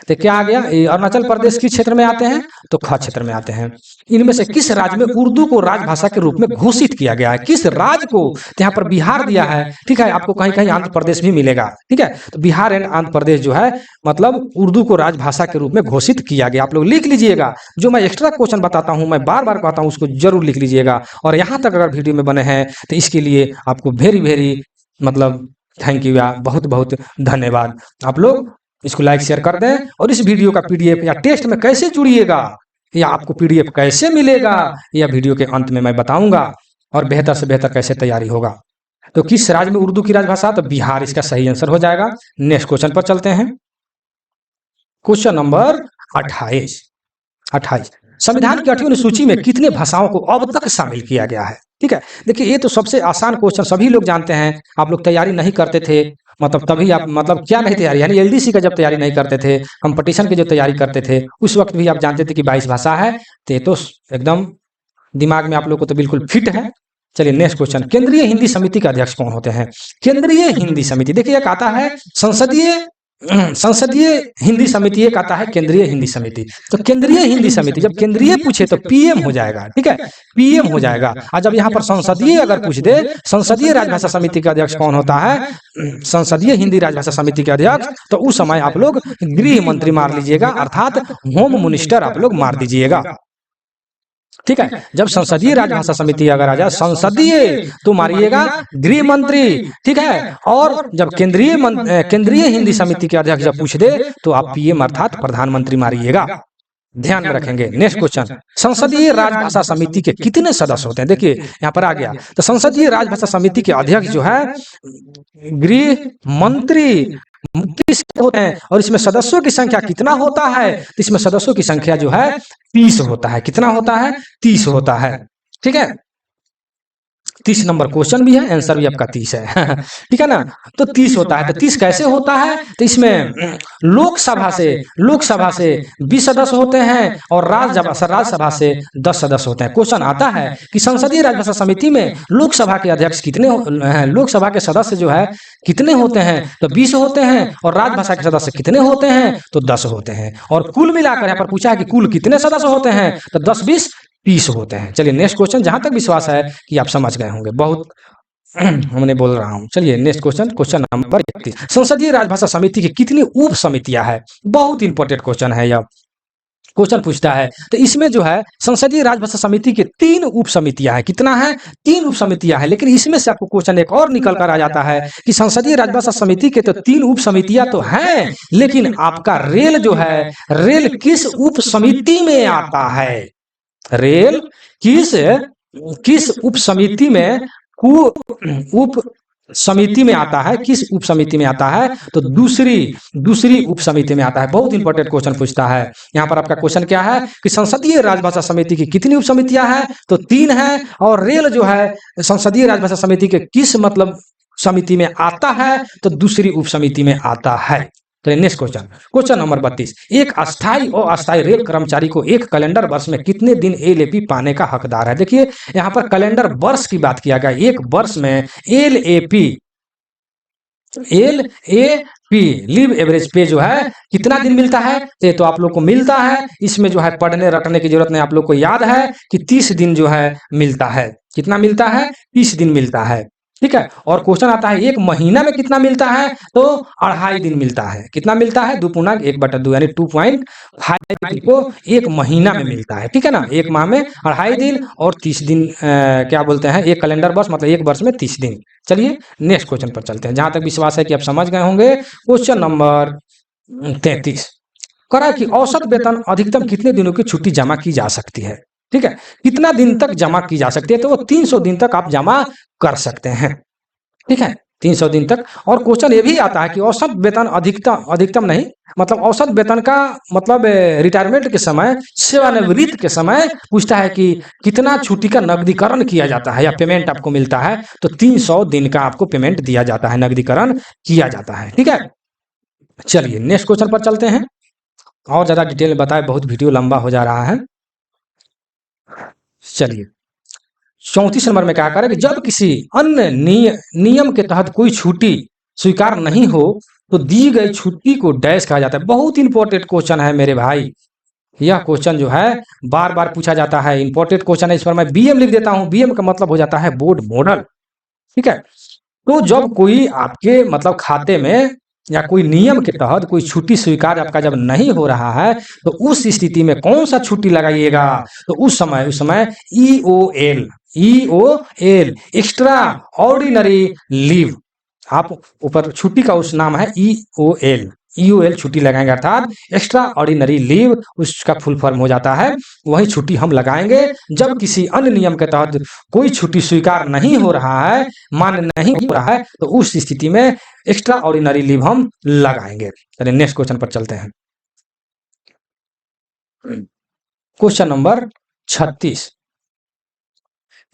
तो क्या आ गया? अरुणाचल प्रदेश किस क्षेत्र में आते हैं? तो ख क्षेत्र में आते हैं। इनमें से किस राज्य में उर्दू को राजभाषा के रूप में घोषित किया गया है? किस राज्य को? तो यहाँ पर बिहार दिया है, ठीक है। आपको कहीं कहीं आंध्र प्रदेश भी मिलेगा, ठीक है। तो बिहार एंड आंध्र प्रदेश जो है मतलब उर्दू को राजभाषा के रूप में घोषित किया गया। आप लोग लिख लीजिएगा, जो मैं एक्स्ट्रा क्वेश्चन बताता हूँ, मैं बार बार कहता हूँ, उसको जरूर लिख लीजिएगा। और यहाँ तक अगर वीडियो में बने हैं तो इसके लिए आपको वेरी वेरी मतलब थैंक यू या बहुत बहुत धन्यवाद। आप लोग इसको लाइक शेयर कर दें, और इस वीडियो का पीडीएफ या टेस्ट में कैसे जुड़िएगा, या आपको पीडीएफ कैसे मिलेगा, या वीडियो के अंत में मैं बताऊंगा, और बेहतर से बेहतर कैसे तैयारी होगा। तो किस राज्य में उर्दू की राजभाषा? तो बिहार इसका सही आंसर हो जाएगा। नेक्स्ट क्वेश्चन पर चलते हैं। Question number 28। संविधान की 8वीं अनुसूची में कितने भाषाओं को अब तक शामिल किया गया है? ठीक है, देखिए ये तो सबसे आसान क्वेश्चन, सभी लोग जानते हैं। आप लोग तैयारी नहीं करते थे, मतलब तभी आप मतलब क्या नहीं तैयारी, यानी एलडीसी का जब तैयारी नहीं करते थे, कंपटीशन की जो तैयारी करते थे, उस वक्त भी आप जानते थे कि 22 भाषा है। तो एकदम दिमाग में आप लोग को तो बिल्कुल फिट है। चलिए नेक्स्ट क्वेश्चन, केंद्रीय हिंदी समिति के अध्यक्ष कौन होते हैं? केंद्रीय हिंदी समिति, देखिए एक आता है संसदीय संसदीय हिंदी समिति, एक आता है केंद्रीय हिंदी समिति। तो केंद्रीय हिंदी समिति जब केंद्रीय पूछे तो पीएम हो जाएगा, ठीक है, पीएम हो जाएगा। और जब यहाँ पर संसदीय अगर पूछ दे, संसदीय राजभाषा समिति का अध्यक्ष कौन होता है, संसदीय हिंदी राजभाषा समिति के अध्यक्ष, तो उस समय आप लोग गृह मंत्री मार लीजिएगा, अर्थात होम मिनिस्टर आप लोग मार दीजिएगा, ठीक है। जब संसदीय राजभाषा समिति अगर आ जाए संसदीय, तो मारिएगा गृह मंत्री, ठीक है। और जब केंद्रीय हिंदी समिति के अध्यक्ष जब पूछ दे तो आप पीएम अर्थात प्रधानमंत्री मारिएगा, ध्यान में रखेंगे। नेक्स्ट क्वेश्चन, संसदीय राजभाषा समिति के कितने सदस्य होते हैं? देखिए यहाँ पर आ गया, तो संसदीय राजभाषा समिति के अध्यक्ष जो है गृह मंत्री होते हैं। और इसमें सदस्यों की संख्या कितना होता है? तो इसमें सदस्यों की संख्या जो है 30 होता है। कितना होता है? 30 होता है, ठीक है। 30 नंबर क्वेश्चन भी है, आंसर भी आपका 30 है ठीक है ना। तो 30 होता है। तो 30 कैसे होता है? तो इसमें लोकसभा से 20 सदस्य होते हैं और राज्यसभा से 10 सदस्य होते हैं। क्वेश्चन आता है कि संसदीय राजभाषा समिति में लोकसभा के अध्यक्ष कितने हैं, लोकसभा के सदस्य जो है कितने होते हैं? तो 20 होते हैं। और राजभाषा के सदस्य कितने होते हैं? तो 10 होते हैं। और कुल मिलाकर यहाँ पर पूछा है कि कुल कितने सदस्य होते हैं? तो 10 20 30 होते हैं। चलिए नेक्स्ट क्वेश्चन, जहां तक विश्वास है कि आप समझ गए होंगे, बहुत हमने बोल रहा हूं। चलिए नेक्स्ट क्वेश्चन, क्वेश्चन नंबर 31, संसदीय राजभाषा समिति की कितनी उप समितियां है? बहुत इंपॉर्टेंट क्वेश्चन है यह। क्वेश्चन पूछता है तो इसमें जो है संसदीय राजभाषा समिति के 3 उप समितियां हैं। कितना है? 3 उप समितियां हैं। लेकिन इसमें से आपको क्वेश्चन एक और निकल कर आ जाता है कि संसदीय राजभाषा समिति के तो 3 उप समितियां तो हैं, लेकिन आपका रेल जो है, रेल किस उप समिति में आता है? रेल किस उप समिति में उप समिति में आता है? किस उप समिति में आता है? तो दूसरी उप समिति में आता है। बहुत इंपॉर्टेंट क्वेश्चन पूछता है। यहाँ पर आपका क्वेश्चन क्या है कि संसदीय राजभाषा समिति की कितनी उप समितियां हैं? तो 3 है। और रेल जो है संसदीय राजभाषा समिति के किस मतलब समिति में आता है? तो दूसरी उप समिति में आता है। तो नेक्स्ट क्वेश्चन, क्वेश्चन नंबर 32, एक अस्थायी और अस्थायी रेल कर्मचारी को एक कैलेंडर वर्ष में कितने दिन एलएपी पाने का हकदार है? देखिए यहाँ पर कैलेंडर वर्ष की बात किया गया। एक वर्ष में एलएपी लीव एवरेज पे जो है कितना दिन मिलता है? तो आप लोग को मिलता है, इसमें जो है पढ़ने रटने की जरूरत नहीं, आप लोग को याद है कि 30 दिन जो है मिलता है। कितना मिलता है? 30 दिन मिलता है, ठीक है। और क्वेश्चन आता है एक महीना में कितना मिलता है? तो 2.5 दिन मिलता है। कितना मिलता है? 2.1/2 यानी 2.5 को एक महीना में मिलता है, ठीक है ना। एक माह में 2.5 दिन और 30 दिन क्या बोलते हैं, एक कैलेंडर वर्ष मतलब एक वर्ष में 30 दिन। चलिए नेक्स्ट क्वेश्चन पर चलते हैं, जहां तक विश्वास है कि आप समझ गए होंगे। क्वेश्चन नंबर 33 करा कि औसत वेतन अधिकतम कितने दिनों की छुट्टी जमा की जा सकती है? ठीक है, कितना दिन तक जमा की जा सकती है? तो वो 300 दिन तक आप जमा कर सकते हैं, ठीक है, 300 दिन तक। और क्वेश्चन ये भी आता है कि औसत वेतन अधिकतम नहीं, मतलब औसत वेतन का मतलब रिटायरमेंट के समय, सेवानिवृत्त के समय पूछता है कि कितना छुट्टी का नकदीकरण किया जाता है या पेमेंट आपको मिलता है? तो 300 दिन का आपको पेमेंट दिया जाता है, नकदीकरण किया जाता है, ठीक है। चलिए नेक्स्ट क्वेश्चन पर चलते हैं, और ज्यादा डिटेल में बताए, बहुत वीडियो लंबा हो जा रहा है। चलिए 34 नंबर में क्या करें कि जब किसी अन्य नियम के तहत कोई छुट्टी स्वीकार नहीं हो तो दी गई छुट्टी को डैश कहा जाता है। बहुत इंपॉर्टेंट क्वेश्चन है मेरे भाई, यह क्वेश्चन जो है बार बार पूछा जाता है, इंपॉर्टेंट क्वेश्चन है। इस पर मैं बीएम लिख देता हूं, बीएम का मतलब हो जाता है बोर्ड मॉडल, ठीक है। तो जब कोई आपके मतलब खाते में या कोई नियम के तहत कोई छुट्टी स्वीकार आपका जब नहीं हो रहा है तो उस स्थिति में कौन सा छुट्टी लगाइएगा? तो उस समय ईओएल एक्स्ट्रा ऑर्डिनरी लीव, आप ऊपर छुट्टी का उस नाम है ईओएल छुट्टी लगाएंगे, अर्थात एक्स्ट्रा ऑर्डिनरी लीव उसका फुल फॉर्म हो जाता है। वही छुट्टी हम लगाएंगे जब किसी अन्य नियम के तहत कोई छुट्टी स्वीकार नहीं हो रहा है, मान्य नहीं हो रहा है, तो उस स्थिति में एक्स्ट्रा ऑर्डिनरी लीव हम लगाएंगे। चलिए नेक्स्ट क्वेश्चन पर चलते हैं, क्वेश्चन नंबर 36,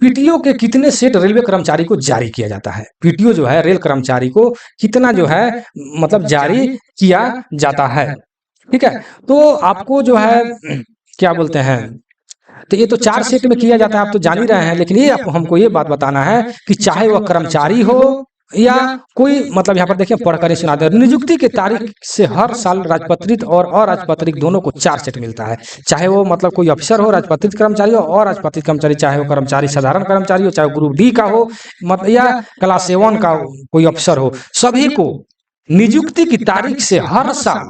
पीटीओ के कितने सेट रेलवे कर्मचारी को जारी किया जाता है? पीटीओ जो है रेल कर्मचारी को कितना जो है मतलब जारी किया जाता है, ठीक है। तो आपको जो है क्या बोलते हैं, तो ये तो 4 सेट में किया जाता है, आप तो जान ही रहे हैं। लेकिन ये आपको हमको ये बात बताना है कि चाहे वह कर्मचारी हो या कोई मतलब यहाँ पर देखिए पढ़कर ही सुना दे। नियुक्ति की तारीख से हर साल राजपत्रित और अराजपत्रित दोनों को 4 सेट मिलता है, चाहे वो मतलब कोई अफसर हो, राजपत्रित कर्मचारी हो, और राजपत्रित कर्मचारी, चाहे वो कर्मचारी साधारण कर्मचारी हो, चाहे ग्रुप डी का हो, मतलब या क्लास 7 का कोई अफसर हो, सभी को नियुक्ति की तारीख से हर साल,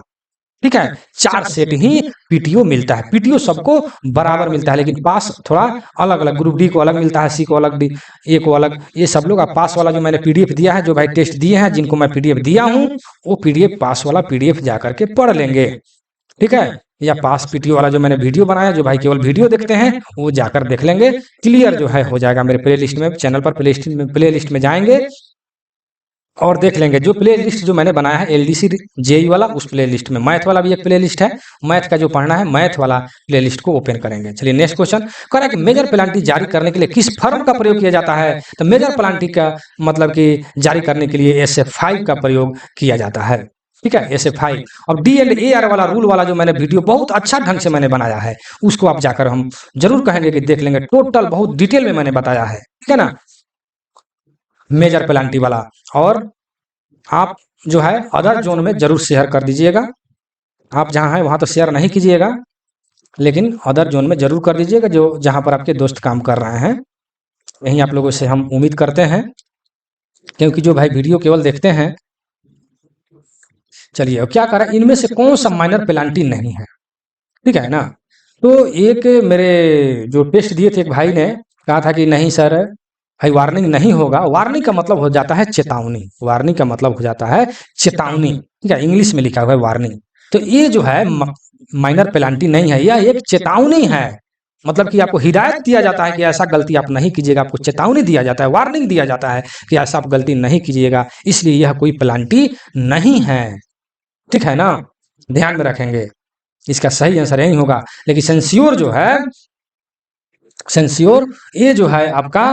ठीक है, 4 सेट ही पीटीओ मिलता है। पीटीओ सबको बराबर मिलता है, लेकिन पास थोड़ा अलग अलग, ग्रुप डी को अलग मिलता है, सी को अलग, डी ए को अलग, ये सब लोग। पास वाला जो मैंने पीडीएफ दिया है, जो भाई टेस्ट दिए हैं, जिनको मैं पीडीएफ दिया हूँ, वो पीडीएफ पास वाला पीडीएफ जाकर के पढ़ लेंगे, ठीक है। या पास पीटीओ वाला जो मैंने वीडियो बनाया, जो भाई केवल वीडियो देखते हैं, वो जाकर देख लेंगे, क्लियर जो है हो जाएगा। मेरे प्ले लिस्ट में, चैनल पर प्ले लिस्ट में जाएंगे और देख लेंगे। जो प्ले लिस्ट जो मैंने बनाया है एलडीसी जेई वाला, उस प्ले लिस्ट में मैथ वाला भी एक प्ले लिस्ट है, मैथ का जो पढ़ना है, मैथ वाला प्ले लिस्ट को ओपन करेंगे। चलिए नेक्स्ट क्वेश्चन कह रहा है कि मेजर पेनाल्टी जारी करने के लिए किस फर्म का प्रयोग किया जाता है? तो मेजर पेनाल्टी का मतलब कि जारी करने के लिए SF5 का प्रयोग किया जाता है, ठीक है, SF5। अब D&AR वाला रूल वाला जो मैंने वीडियो बहुत अच्छा ढंग से मैंने बनाया है, उसको आप जाकर हम जरूर कहेंगे कि देख लेंगे, टोटल बहुत डिटेल में मैंने बताया है, ठीक है ना, मेजर पेनाल्टी वाला। और आप जो है अदर जोन में जरूर शेयर कर दीजिएगा। आप जहां हैं वहां तो शेयर नहीं कीजिएगा, लेकिन अदर जोन में जरूर कर दीजिएगा, जो जहां पर आपके दोस्त काम कर रहे हैं। यही आप लोगों से हम उम्मीद करते हैं, क्योंकि जो भाई वीडियो केवल देखते हैं। चलिए अब क्या करें, इनमें से कौन सा माइनर पेनाल्टी नहीं है, ठीक है ना। तो एक मेरे जो टेस्ट दिए थे, एक भाई ने कहा था कि नहीं सर भाई वार्निंग नहीं होगा। वार्निंग का मतलब हो जाता है चेतावनी, वार्निंग का मतलब हो जाता है चेतावनी, ठीक है, इंग्लिश में लिखा हुआ है वार्निंग। तो ये जो है माइनर पेनाल्टी नहीं है, यह एक चेतावनी है। मतलब कि आपको हिदायत दिया जाता है कि ऐसा गलती आप नहीं कीजिएगा, आपको चेतावनी दिया जाता है, वार्निंग दिया जाता है कि ऐसा आप गलती नहीं कीजिएगा, इसलिए यह कोई पेनाल्टी नहीं है, ठीक है ना, ध्यान में रखेंगे। इसका सही आंसर यही होगा। लेकिन सेंस्योर जो है, सेंस्योर ये जो है आपका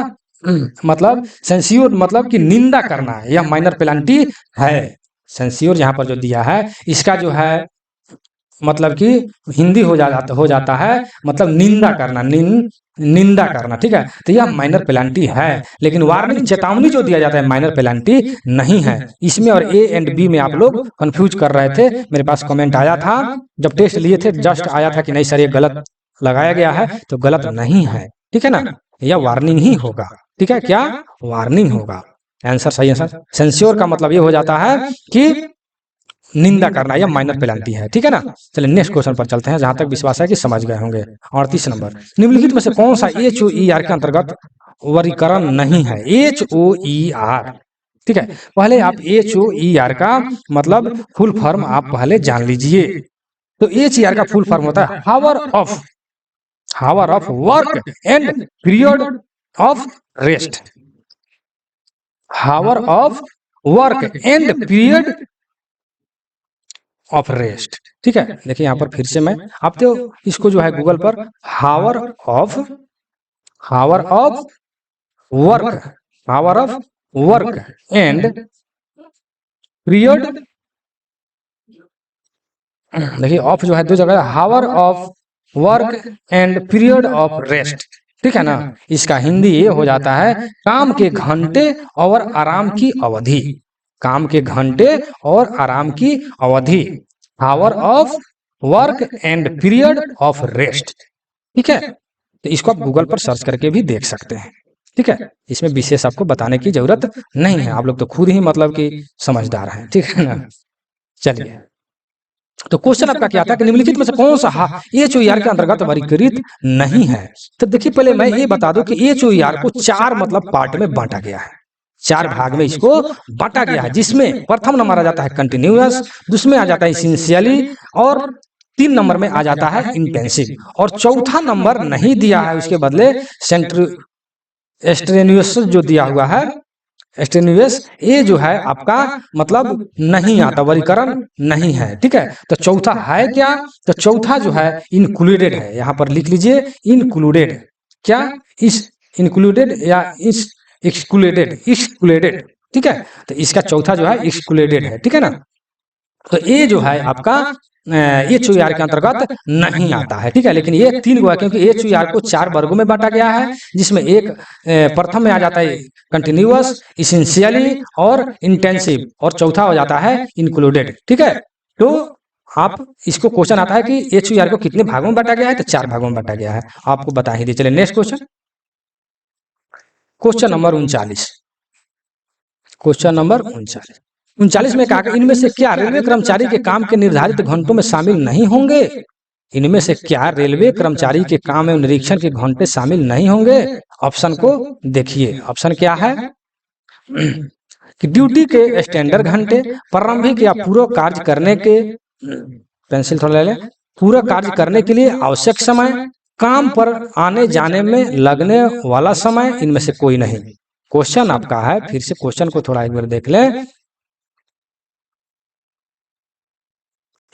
मतलब सेंस्योर मतलब कि निंदा करना, यह माइनर पेनाल्टी है। सेंस्योर यहाँ पर जो दिया है, इसका जो है मतलब कि हिंदी हो जाता है मतलब निंदा करना, निंदा करना, ठीक है। तो यह माइनर पेनाल्टी है, लेकिन वार्निंग चेतावनी जो दिया जाता है माइनर पेनाल्टी नहीं है इसमें। और A एंड B में आप लोग कंफ्यूज कर रहे थे, मेरे पास कमेंट आया था जब टेस्ट लिए थे, जस्ट आया था कि नहीं सर ये गलत लगाया गया है, तो गलत नहीं है, ठीक है ना, यह वार्निंग ही होगा, ठीक है, क्या वार्निंग होगा। आंसर सही आंसर। सेंस्योर का मतलब ये हो जाता है कि निंदा करना, यह माइनर पेनाल्टी है, ठीक है ना। चलिए नेक्स्ट क्वेश्चन पर चलते हैं, जहां तक विश्वास है कि समझ गए होंगे। 38 नंबर, निम्नलिखित में से कौन सा HOER के अंतर्गत वर्गीकरण नहीं है? HOER, ठीक है, पहले आप HOER का मतलब फुल फॉर्म आप पहले जान लीजिए। तो HOER का फुल फॉर्म होता है hour of work and period of rest, hour of work and period of rest, ठीक है। देखिए यहाँ पर फिर से मैं आप तो इसको जो है गूगल पर hour of work, hour of work and period, देखिए ऑफ जो है दो जगह, hour of work and period of rest, ठीक है ना। इसका हिंदी ये हो जाता है काम के घंटे और आराम की अवधि, काम के घंटे और आराम की अवधि, hour of work and period of rest, ठीक है। तो इसको आप गूगल पर सर्च करके भी देख सकते हैं, ठीक है। इसमें विशेष आपको बताने की जरूरत नहीं है, आप लोग तो खुद ही मतलब कि समझदार हैं, ठीक है ना। चलिए तो क्वेश्चन आपका क्या था कि निम्नलिखित में से कौन सा HOER के अंतर्गत वर्गीकृत नहीं है? तो देखिए पहले मैं ये बता दूं कि HOER को 4 मतलब पार्ट में बांटा गया है, 4 भाग में इसको बांटा गया है, जिसमें प्रथम नंबर आ जाता है कंटिन्यूअस, दूसरे आ जाता है इसेंशियली, और 3 नंबर में आ जाता है इंटेंसिव, और चौथा नंबर नहीं दिया है, उसके बदले एक्सट्रेनियस जो दिया हुआ है, एक्सटेन्युअस, ये जो है आपका मतलब नहीं आता, वर्गीकरण नहीं है, ठीक है। तो चौथा है क्या? तो चौथा जो है इंक्लूडेड है, यहाँ पर लिख लीजिए इंक्लूडेड, क्या इस इंक्लूडेड या इस एक्सक्लूडेड, ठीक है। तो इसका चौथा जो है एक्सक्लूडेड है, ठीक है ना। तो ये जो है आपका HUR के अंतर्गत नहीं आता है, ठीक है। लेकिन ये 3 गो है, क्योंकि HUR को 4 वर्गों में बांटा गया है, जिसमें एक प्रथम में आ जाता है कंटिन्यूअस, इसेंशियली और इंटेंसिव, और चौथा हो जाता है इंक्लूडेड, ठीक है। तो आप इसको क्वेश्चन आता है कि HUR को कितने भागों में बांटा गया है, तो 4 भागों में बांटा गया है, आपको बता ही दिए। चलिए next question, question number 39, question number 39 में कहा, इनमें से क्या रेलवे कर्मचारी के काम के निर्धारित घंटों में शामिल नहीं होंगे? इनमें से क्या रेलवे कर्मचारी के काम एवं निरीक्षण के घंटे शामिल नहीं होंगे? ऑप्शन को देखिए, ऑप्शन क्या है कि ड्यूटी के स्टैंडर्ड घंटे, प्रारंभिक या पूर्व कार्य करने के, पेंसिल थोड़ा ले लें, पूरा कार्य करने के लिए आवश्यक समय, काम पर आने जाने में लगने वाला समय, इनमें से कोई नहीं। क्वेश्चन आपका है, फिर से क्वेश्चन को थोड़ा एक बार देख लें,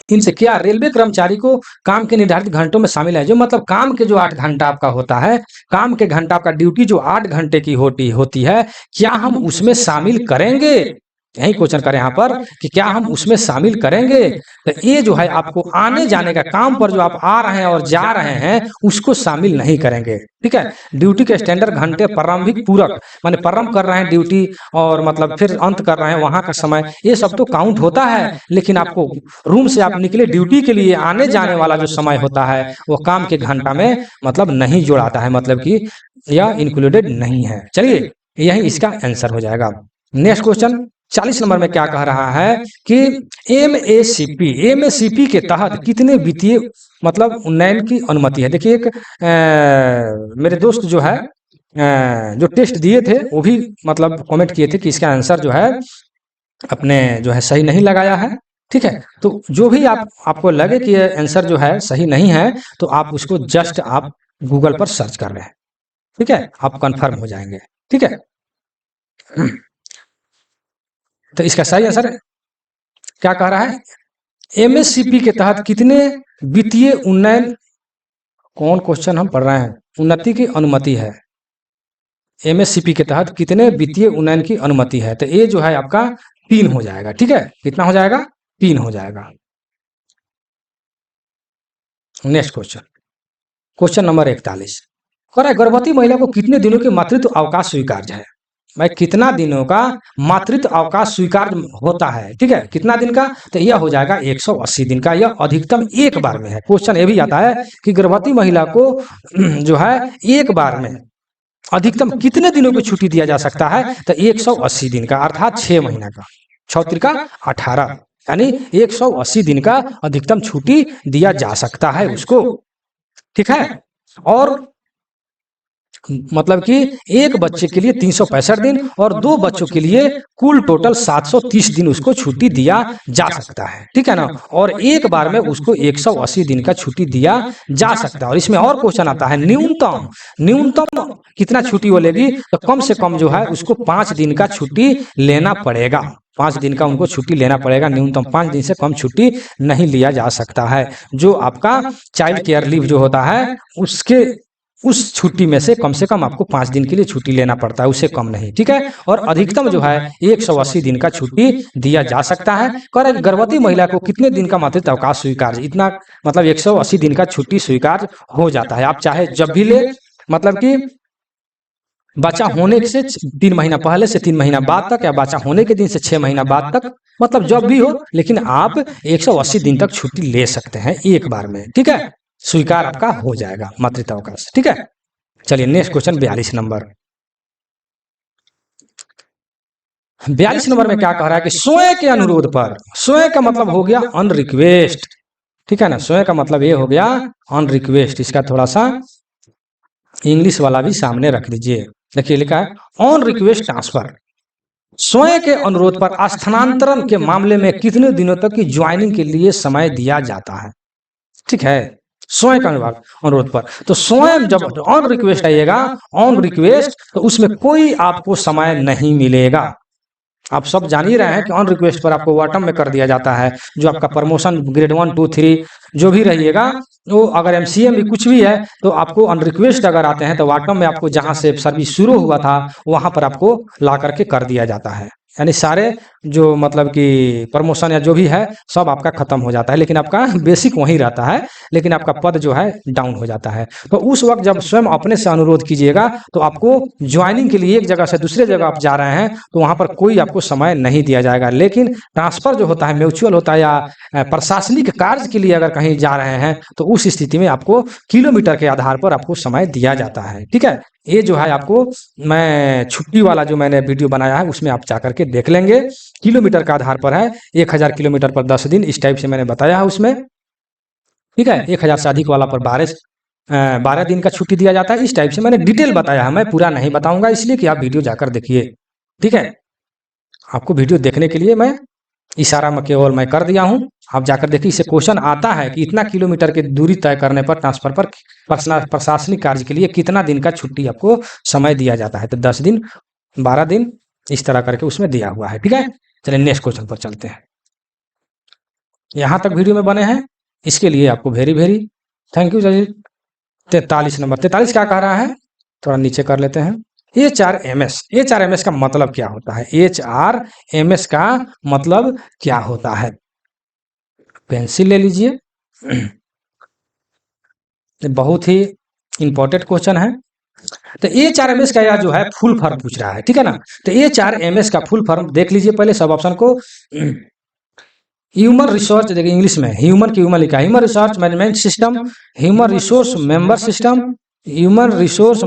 इनसे क्या रेलवे कर्मचारी को काम के निर्धारित घंटों में शामिल है? जो मतलब काम के जो 8 घंटा आपका होता है, काम के घंटा आपका ड्यूटी जो 8 घंटे की होती है, क्या हम उसमें शामिल करेंगे? यही क्वेश्चन करें यहाँ पर कि क्या हम उसमें शामिल करेंगे? तो ये जो है आपको आने जाने का, काम पर जो आप आ रहे हैं और जा रहे हैं उसको शामिल नहीं करेंगे, ठीक है। ड्यूटी के स्टैंडर्ड घंटे, प्रारंभिक पूरक माने प्रारंभ कर रहे हैं ड्यूटी और मतलब फिर अंत कर रहे हैं वहां का समय, ये सब तो काउंट होता है, लेकिन आपको रूम से आप निकले ड्यूटी के लिए आने जाने वाला जो समय होता है वो काम के घंटा में मतलब नहीं जोड़ाता है, मतलब कि यह इंक्लूडेड नहीं है। चलिए यही इसका आंसर हो जाएगा। नेक्स्ट क्वेश्चन 40 नंबर में क्या कह रहा है कि एमएससीपी के तहत कितने वित्तीय मतलब उन्नयन की अनुमति है? देखिए, एक मेरे दोस्त जो है जो टेस्ट दिए थे वो भी मतलब कमेंट किए थे कि इसका आंसर जो है अपने जो है सही नहीं लगाया है, ठीक है। तो जो भी आपको लगे कि ये आंसर जो है सही नहीं है, तो आप उसको जस्ट आप गूगल पर सर्च कर रहे हैं, ठीक है, आप कंफर्म हो जाएंगे, ठीक है। तो इसका सही आंसर क्या कह रहा है? एमएससीपी के तहत कितने वित्तीय उन्नयन, कौन क्वेश्चन हम पढ़ रहे हैं, उन्नति की अनुमति है। एमएससीपी के तहत कितने वित्तीय उन्नयन की अनुमति है? तो ये जो है आपका 3 हो जाएगा, ठीक है। कितना हो जाएगा? 3 हो जाएगा। नेक्स्ट क्वेश्चन, क्वेश्चन नंबर 41 कह रहा है, गर्भवती महिला को कितने दिनों के मातृत्व अवकाश स्वीकार्य है? भाई कितना दिनों का मातृत्व अवकाश स्वीकार्य होता है, ठीक है, कितना दिन का? तो यह हो जाएगा 180 दिन का, यह अधिकतम एक बार में है। क्वेश्चन ये भी आता है कि गर्भवती महिला को जो है एक बार में अधिकतम कितने दिनों की छुट्टी दिया जा सकता है? तो 180 दिन का, अर्थात 6 महीना का, 6 का 18, यानी 180 दिन का अधिकतम छुट्टी दिया जा सकता है उसको, ठीक है। और मतलब कि एक बच्चे के लिए 365 दिन और 2 बच्चों के लिए कुल टोटल 730 दिन उसको छुट्टी दिया जा सकता है, ठीक है ना। और एक बार में उसको 180 दिन का छुट्टी दिया जा सकता है। और इसमें और क्वेश्चन आता है, न्यूनतम कितना छुट्टी वो लेगी? तो कम से कम जो है उसको 5 दिन का छुट्टी लेना पड़ेगा, 5 दिन का उनको छुट्टी लेना पड़ेगा, न्यूनतम 5 दिन से कम छुट्टी नहीं लिया जा सकता है। जो आपका चाइल्ड केयर लीव जो होता है उसके उस छुट्टी में से कम आपको 5 दिन के लिए छुट्टी लेना पड़ता है, उससे कम नहीं, ठीक है। और अधिकतम जो है 180 दिन का छुट्टी दिया जा सकता है। कर गर्भवती महिला को कितने दिन का मातृत्व अवकाश स्वीकार्य? इतना मतलब 180 दिन का छुट्टी स्वीकार्य हो जाता है। आप चाहे जब भी ले, मतलब कि बच्चा होने से 3 महीना पहले से 3 महीना बाद तक, या बच्चा होने के दिन से 6 महीना बाद तक, मतलब जब भी हो, लेकिन आप 180 दिन तक छुट्टी ले सकते हैं एक बार में, ठीक है। स्वीकार आपका हो जाएगा मातृत्व अवकाश, ठीक है। चलिए नेक्स्ट क्वेश्चन 42 नंबर, 42 नंबर में क्या कह रहा है कि स्वयं के अनुरोध पर, स्वयं का मतलब हो गया ऑन रिक्वेस्ट, ठीक है ना। स्वयं का मतलब ये हो गया ऑन रिक्वेस्ट। इसका थोड़ा सा इंग्लिश वाला भी सामने रख दीजिए। देखिए लिखा है ऑन रिक्वेस्ट ट्रांसफर, स्वयं के अनुरोध पर स्थानांतरण के मामले में कितने दिनों तक की ज्वाइनिंग के लिए समय दिया जाता है, ठीक है। स्वयं का अनुरोध पर, तो स्वयं जब ऑन रिक्वेस्ट आइएगा, ऑन रिक्वेस्ट, तो उसमें कोई आपको समय नहीं मिलेगा। आप सब जान ही रहे हैं कि ऑन रिक्वेस्ट पर आपको बॉटम में कर दिया जाता है। जो आपका प्रमोशन ग्रेड 1 2 3 जो भी रहिएगा, वो अगर एमसीए में कुछ भी है तो आपको ऑन रिक्वेस्ट अगर आते हैं तो बॉटम में आपको जहां से सर्विस शुरू हुआ था वहां पर आपको ला करके कर दिया जाता है। यानी सारे जो मतलब कि प्रमोशन या जो भी है सब आपका खत्म हो जाता है, लेकिन आपका बेसिक वहीं रहता है, लेकिन आपका पद जो है डाउन हो जाता है। तो उस वक्त जब स्वयं अपने से अनुरोध कीजिएगा तो आपको ज्वाइनिंग के लिए एक जगह से दूसरे जगह आप जा रहे हैं तो वहां पर कोई आपको समय नहीं दिया जाएगा। लेकिन ट्रांसफर जो होता है म्यूचुअल होता है या प्रशासनिक कार्य के लिए अगर कहीं जा रहे हैं तो उस स्थिति में आपको किलोमीटर के आधार पर आपको समय दिया जाता है। ठीक है, ये जो है आपको मैं छुट्टी वाला जो मैंने वीडियो बनाया है उसमें आप जाकर के देख लेंगे। किलोमीटर का आधार पर है, 1000 किलोमीटर पर 10 दिन, इस टाइप से मैंने बताया है उसमें। ठीक है, 1000 से अधिक वाला पर 12 दिन का छुट्टी दिया जाता है। इस टाइप से मैंने डिटेल बताया है, मैं पूरा नहीं बताऊंगा इसलिए कि आप वीडियो जाकर देखिए। ठीक है, आपको वीडियो देखने के लिए मैं इशारा में केवल मैं कर दिया हूं, आप जाकर देखिए। इससे क्वेश्चन आता है कि इतना किलोमीटर की दूरी तय करने पर ट्रांसफर पर प्रशासनिक कार्य के लिए कितना दिन का छुट्टी आपको समय दिया जाता है, तो 10 दिन, 12 दिन, इस तरह करके उसमें दिया हुआ है। ठीक है, चलिए नेक्स्ट क्वेश्चन पर चलते हैं। यहां तक वीडियो में बने हैं, इसके लिए आपको वेरी वेरी थैंक यू। चलिए 43 नंबर, 43 क्या कह रहा है, थोड़ा नीचे कर लेते हैं। HRMS, HRMS का मतलब क्या होता है? HRMS का मतलब क्या होता है? पेंसिल ले लीजिए, बहुत ही इंपॉर्टेंट क्वेश्चन है। तो HRMS का यह जो है फुल फॉर्म पूछ रहा है, ठीक है ना। तो HRMS का फुल फॉर्म देख लीजिए पहले सब ऑप्शन को। ह्यूमन रिसोर्स, देखिए इंग्लिश में ह्यूमन की ह्यूमन लिखा है, human resource management system, human resource member system, human resource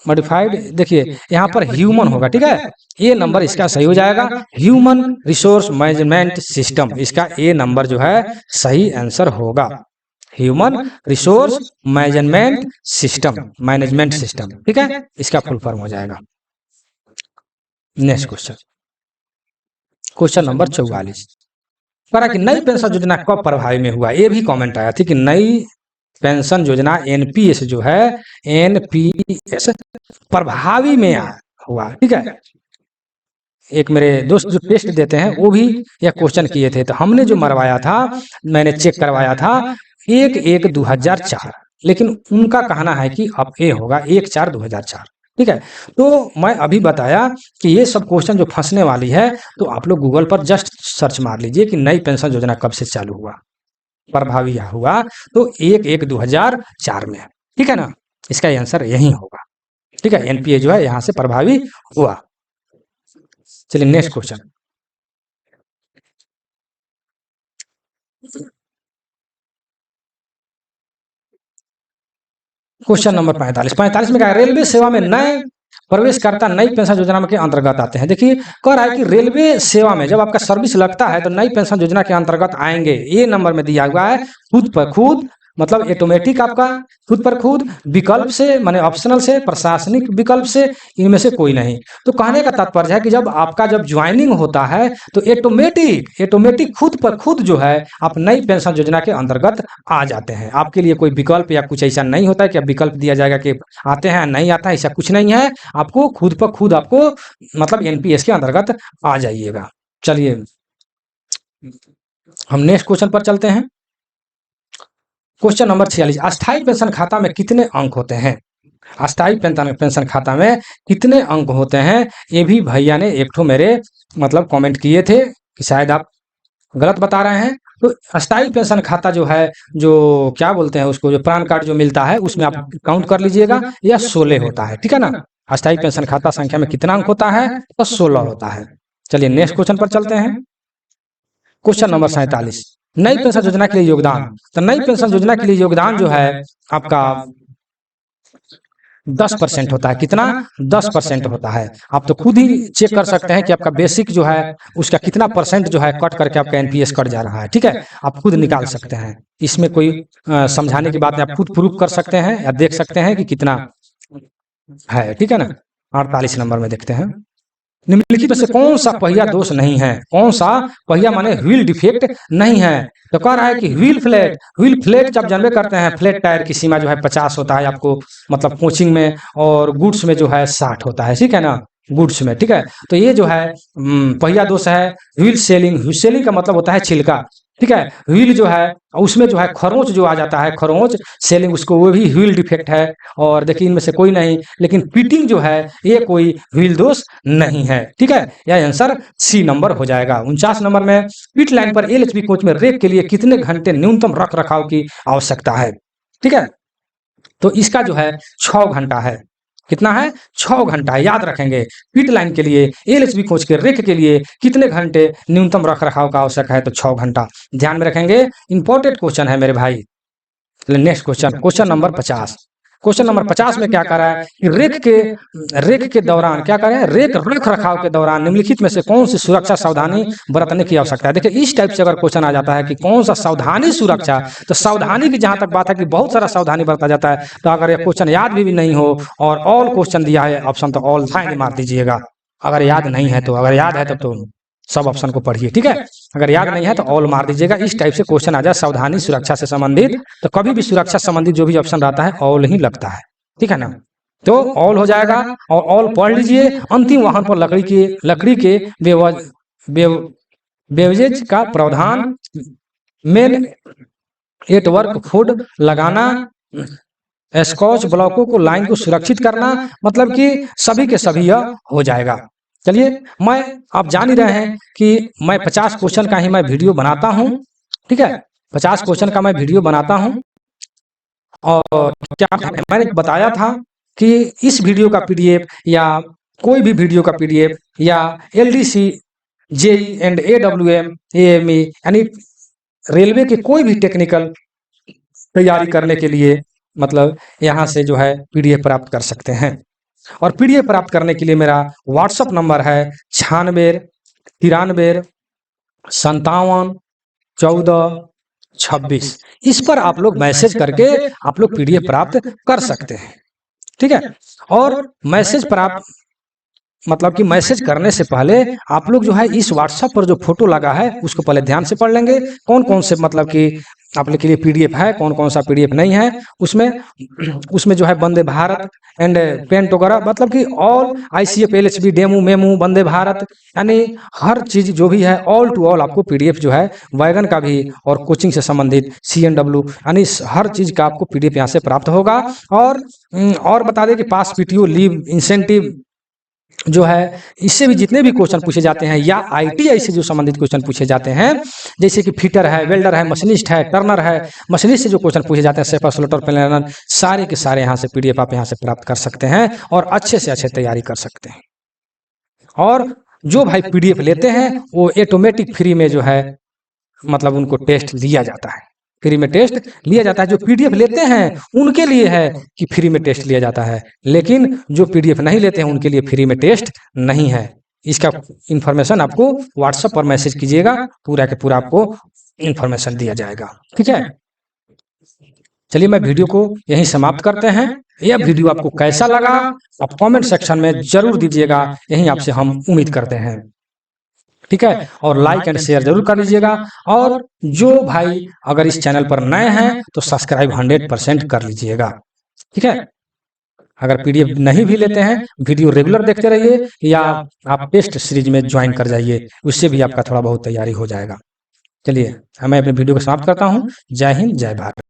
modified. देखिए यहाँ पर ह्यूमन होगा, ठीक है, ए नंबर इसका सही हो जाएगा। ह्यूमन रिसोर्स मैनेजमेंट सिस्टम, इसका ए नंबर जो है सही आंसर होगा। ह्यूमन रिसोर्स मैनेजमेंट सिस्टम, ठीक है, इसका फुल फॉर्म हो जाएगा। नेक्स्ट क्वेश्चन, क्वेश्चन नंबर 44 करा कि नई पेंशन योजना कब प्रभावी में हुआ? ये भी कमेंट आया थी कि नई पेंशन योजना एनपीएस जो है, एनपीएस प्रभावी में हुआ। ठीक है, एक मेरे दोस्त जो टेस्ट देते हैं वो भी यह क्वेश्चन किए थे, तो हमने जो मरवाया था, मैंने चेक करवाया था 1/1/2004, लेकिन उनका कहना है कि अब ए होगा 1/4/2004। ठीक है, तो मैं अभी बताया कि ये सब क्वेश्चन जो फंसने वाली है, तो आप लोग गूगल पर जस्ट सर्च मार लीजिए कि नई पेंशन योजना कब से चालू हुआ, प्रभावी हुआ, तो 1/1/2004 में। ठीक है ना, इसका आंसर यही होगा। ठीक है, एनपीए जो है यहां से प्रभावी हुआ। चलिए नेक्स्ट क्वेश्चन, क्वेश्चन नंबर 45 में क्या है? रेलवे सेवा में नए प्रवेशकर्ता नई पेंशन योजना के अंतर्गत आते हैं। देखिए कह रहा है कि रेलवे सेवा में जब आपका सर्विस लगता है तो नई पेंशन योजना के अंतर्गत आएंगे। ये नंबर में दिया हुआ है खुद पर खुद, मतलब ऑटोमेटिक आपका खुद पर खुद, विकल्प से माने ऑप्शनल से, प्रशासनिक विकल्प से, इनमें से कोई नहीं। तो कहने का तात्पर्य है कि जब आपका जब ज्वाइनिंग होता है तो ऑटोमेटिक खुद पर खुद जो है आप नई पेंशन योजना के अंतर्गत आ जाते हैं। आपके लिए कोई विकल्प या कुछ ऐसा नहीं होता है कि अब विकल्प दिया जाएगा कि आते हैं नहीं आता है, ऐसा कुछ नहीं है। आपको खुद पर खुद आपको मतलब एनपीएस के अंतर्गत आ जाइएगा। चलिए हम नेक्स्ट क्वेश्चन पर चलते हैं। क्वेश्चन नंबर 46, अस्थायी पेंशन खाता में कितने अंक होते हैं? अस्थायी पेंशन खाता में कितने अंक होते हैं? ये भी भैया ने एक ठो मेरे मतलब कमेंट किए थे कि शायद आप गलत बता रहे हैं। तो अस्थायी पेंशन खाता जो है, जो क्या बोलते हैं उसको, जो पैन कार्ड जो मिलता है उसमें आप काउंट कर लीजिएगा, यह 16 होता है। ठीक है ना, अस्थायी पेंशन खाता संख्या में कितना अंक होता है? तो 16 होता है। चलिए नेक्स्ट क्वेश्चन पर चलते हैं। क्वेश्चन नंबर 47, नई पेंशन योजना के लिए योगदान। तो नई पेंशन योजना के लिए योगदान जो है आपका 10% होता है। कितना? 10% होता है। आप तो खुद ही चेक कर सकते हैं कि आपका बेसिक जो है उसका कितना परसेंट जो है कट करके आपका एनपीएस कट जा रहा है। ठीक है, आप खुद निकाल सकते हैं, इसमें कोई समझाने की बात नहीं, आप खुद प्रूफ कर सकते हैं या देख सकते हैं कि कितना है। ठीक है ना, 48 नंबर में देखते हैं, निम्नलिखित में से कौन सा पहिया दोष नहीं है? कौन सा पहिया माने व्हील डिफेक्ट नहीं है? तो कह रहा है कि व्हील फ्लैट जब जानबे करते हैं, फ्लैट टायर की सीमा जो है 50 होता है आपको, मतलब कोचिंग में, और गुड्स में जो है 60 होता है। ठीक है ना, गुड्स में। ठीक है, तो ये जो है पहिया दोष है व्हील सेलिंग। व्हील सेलिंग का मतलब होता है छिलका। ठीक है। व्हील जो है उसमें जो है खरोंच जो आ जाता है, खरोंच सेलिंग, उसको वो भी व्हील डिफेक्ट है। और देखिए इनमें से कोई नहीं, लेकिन पिटिंग जो है ये कोई व्हील दोष नहीं है। ठीक है, यह आंसर सी नंबर हो जाएगा। 49 नंबर में, पिट लाइन पर एलएचबी कोच में रेक के लिए कितने घंटे न्यूनतम रख रखाव की आवश्यकता है? ठीक है, तो इसका जो है 6 घंटा है। कितना है? 6 घंटा है, याद रखेंगे। पिट लाइन के लिए एलएचबी कोच के रेक के लिए कितने घंटे न्यूनतम रख रखाव का आवश्यक है? तो 6 घंटा। ध्यान में रखेंगे, इंपॉर्टेंट क्वेश्चन है मेरे भाई। Next question, question number 50। Question number 50 में क्या कर रहा है कि रेक के दौरान क्या कर रहे हैं, रेक रख रखाव के दौरान निम्नलिखित में से कौन सी सुरक्षा सावधानी बरतने की आवश्यकता है? देखिए इस टाइप से अगर क्वेश्चन आ जाता है कि कौन सा सावधानी सुरक्षा, तो सावधानी की जहां तक बात है कि बहुत सारा सावधानी बरता जाता है। तो अगर ये क्वेश्चन याद भी नहीं हो और ऑल क्वेश्चन दिया है ऑप्शन, तो ऑल मार दीजिएगा। अगर याद नहीं है तो, अगर याद है तब तो सब ऑप्शन को पढ़िए। ठीक है, अगर याद नहीं है तो ऑल मार दीजिएगा। इस टाइप से क्वेश्चन आ जाए सावधानी सुरक्षा से संबंधित, तो कभी भी सुरक्षा संबंधित जो भी ऑप्शन रहता है ऑल ही लगता है। ठीक है ना, तो ऑल हो जाएगा और ऑल पढ़ लीजिए। अंतिम वाहन पर लकड़ी के बेवजेज का प्रावधान, मेन एट वर्क फूड लगाना, स्कॉच ब्लॉकों को लाइन को सुरक्षित करना, मतलब कि सभी के सभी यह हो जाएगा। चलिए, मैं आप जान ही रहे हैं कि मैं 50 क्वेश्चन का ही मैं वीडियो बनाता हूं। ठीक है, 50 क्वेश्चन का मैं वीडियो बनाता हूं। और क्या मैंने बताया था कि इस वीडियो का पीडीएफ या कोई भी वीडियो का पीडीएफ या LDC, JE and AWM, AME यानी रेलवे के कोई भी टेक्निकल तैयारी करने के लिए मतलब यहाँ से जो है पीडीएफ प्राप्त कर सकते हैं। और पीडीएफ प्राप्त करने के लिए मेरा व्हाट्सएप नंबर है 96 93 57 14 26। इस पर आप लोग मैसेज करके आप लोग पीडीएफ प्राप्त कर सकते हैं। ठीक है, और मैसेज प्राप्त मतलब कि मैसेज करने से पहले आप लोग जो है इस व्हाट्सएप पर जो फोटो लगा है उसको पहले ध्यान से पढ़ लेंगे। कौन कौन से मतलब कि आप लोग के लिए पीडीएफ है, कौन कौन सा पीडीएफ नहीं है। उसमें जो है वंदे भारत एंड पेंट वगैरह, मतलब कि all ICF, LHB, DEMU, MEMU, Vande Bharat, यानी हर चीज जो भी है ऑल टू ऑल आपको पीडीएफ जो है वैगन का भी और कोचिंग से संबंधित सीएनडब्ल्यू यानी हर चीज का आपको पीडीएफ यहाँ से प्राप्त होगा। और बता दें कि पास पीटीओ लीव इंसेंटिव जो है, इससे भी जितने भी क्वेश्चन पूछे जाते हैं या आईटीआई से जो संबंधित क्वेश्चन पूछे जाते हैं, जैसे कि फिटर है, वेल्डर है, मशीनिस्ट है, टर्नर है, मशीनिस्ट से जो क्वेश्चन पूछे जाते हैं, सेफर, स्लोटर, प्लानर, सारे के सारे यहाँ से पीडीएफ आप यहाँ से प्राप्त कर सकते हैं और अच्छे से अच्छे तैयारी कर सकते हैं। और जो भाई पीडीएफ लेते हैं वो ऑटोमेटिक फ्री में जो है मतलब उनको टेस्ट लिया जाता है, फ्री में टेस्ट लिया जाता है। जो पीडीएफ लेते हैं उनके लिए है कि फ्री में टेस्ट लिया जाता है, लेकिन जो पीडीएफ नहीं लेते हैं उनके लिए फ्री में टेस्ट नहीं है। इसका इंफॉर्मेशन आपको व्हाट्सएप पर मैसेज कीजिएगा, पूरा के पूरा आपको इंफॉर्मेशन दिया जाएगा। ठीक है, चलिए मैं वीडियो को यहीं समाप्त करते हैं। यह वीडियो आपको कैसा लगा आप कमेंट सेक्शन में जरूर दीजिएगा, यही आपसे हम उम्मीद करते हैं। ठीक है, और लाइक एंड शेयर जरूर कर लीजिएगा। और जो भाई अगर इस चैनल पर नए हैं तो सब्सक्राइब 100% कर लीजिएगा। ठीक है, अगर पीडीएफ नहीं भी लेते हैं वीडियो रेगुलर देखते रहिए या आप टेस्ट सीरीज में ज्वाइन कर जाइए, उससे भी आपका थोड़ा बहुत तैयारी हो जाएगा। चलिए मैं अपने वीडियो को समाप्त करता हूँ। जय हिंद, जय भारत।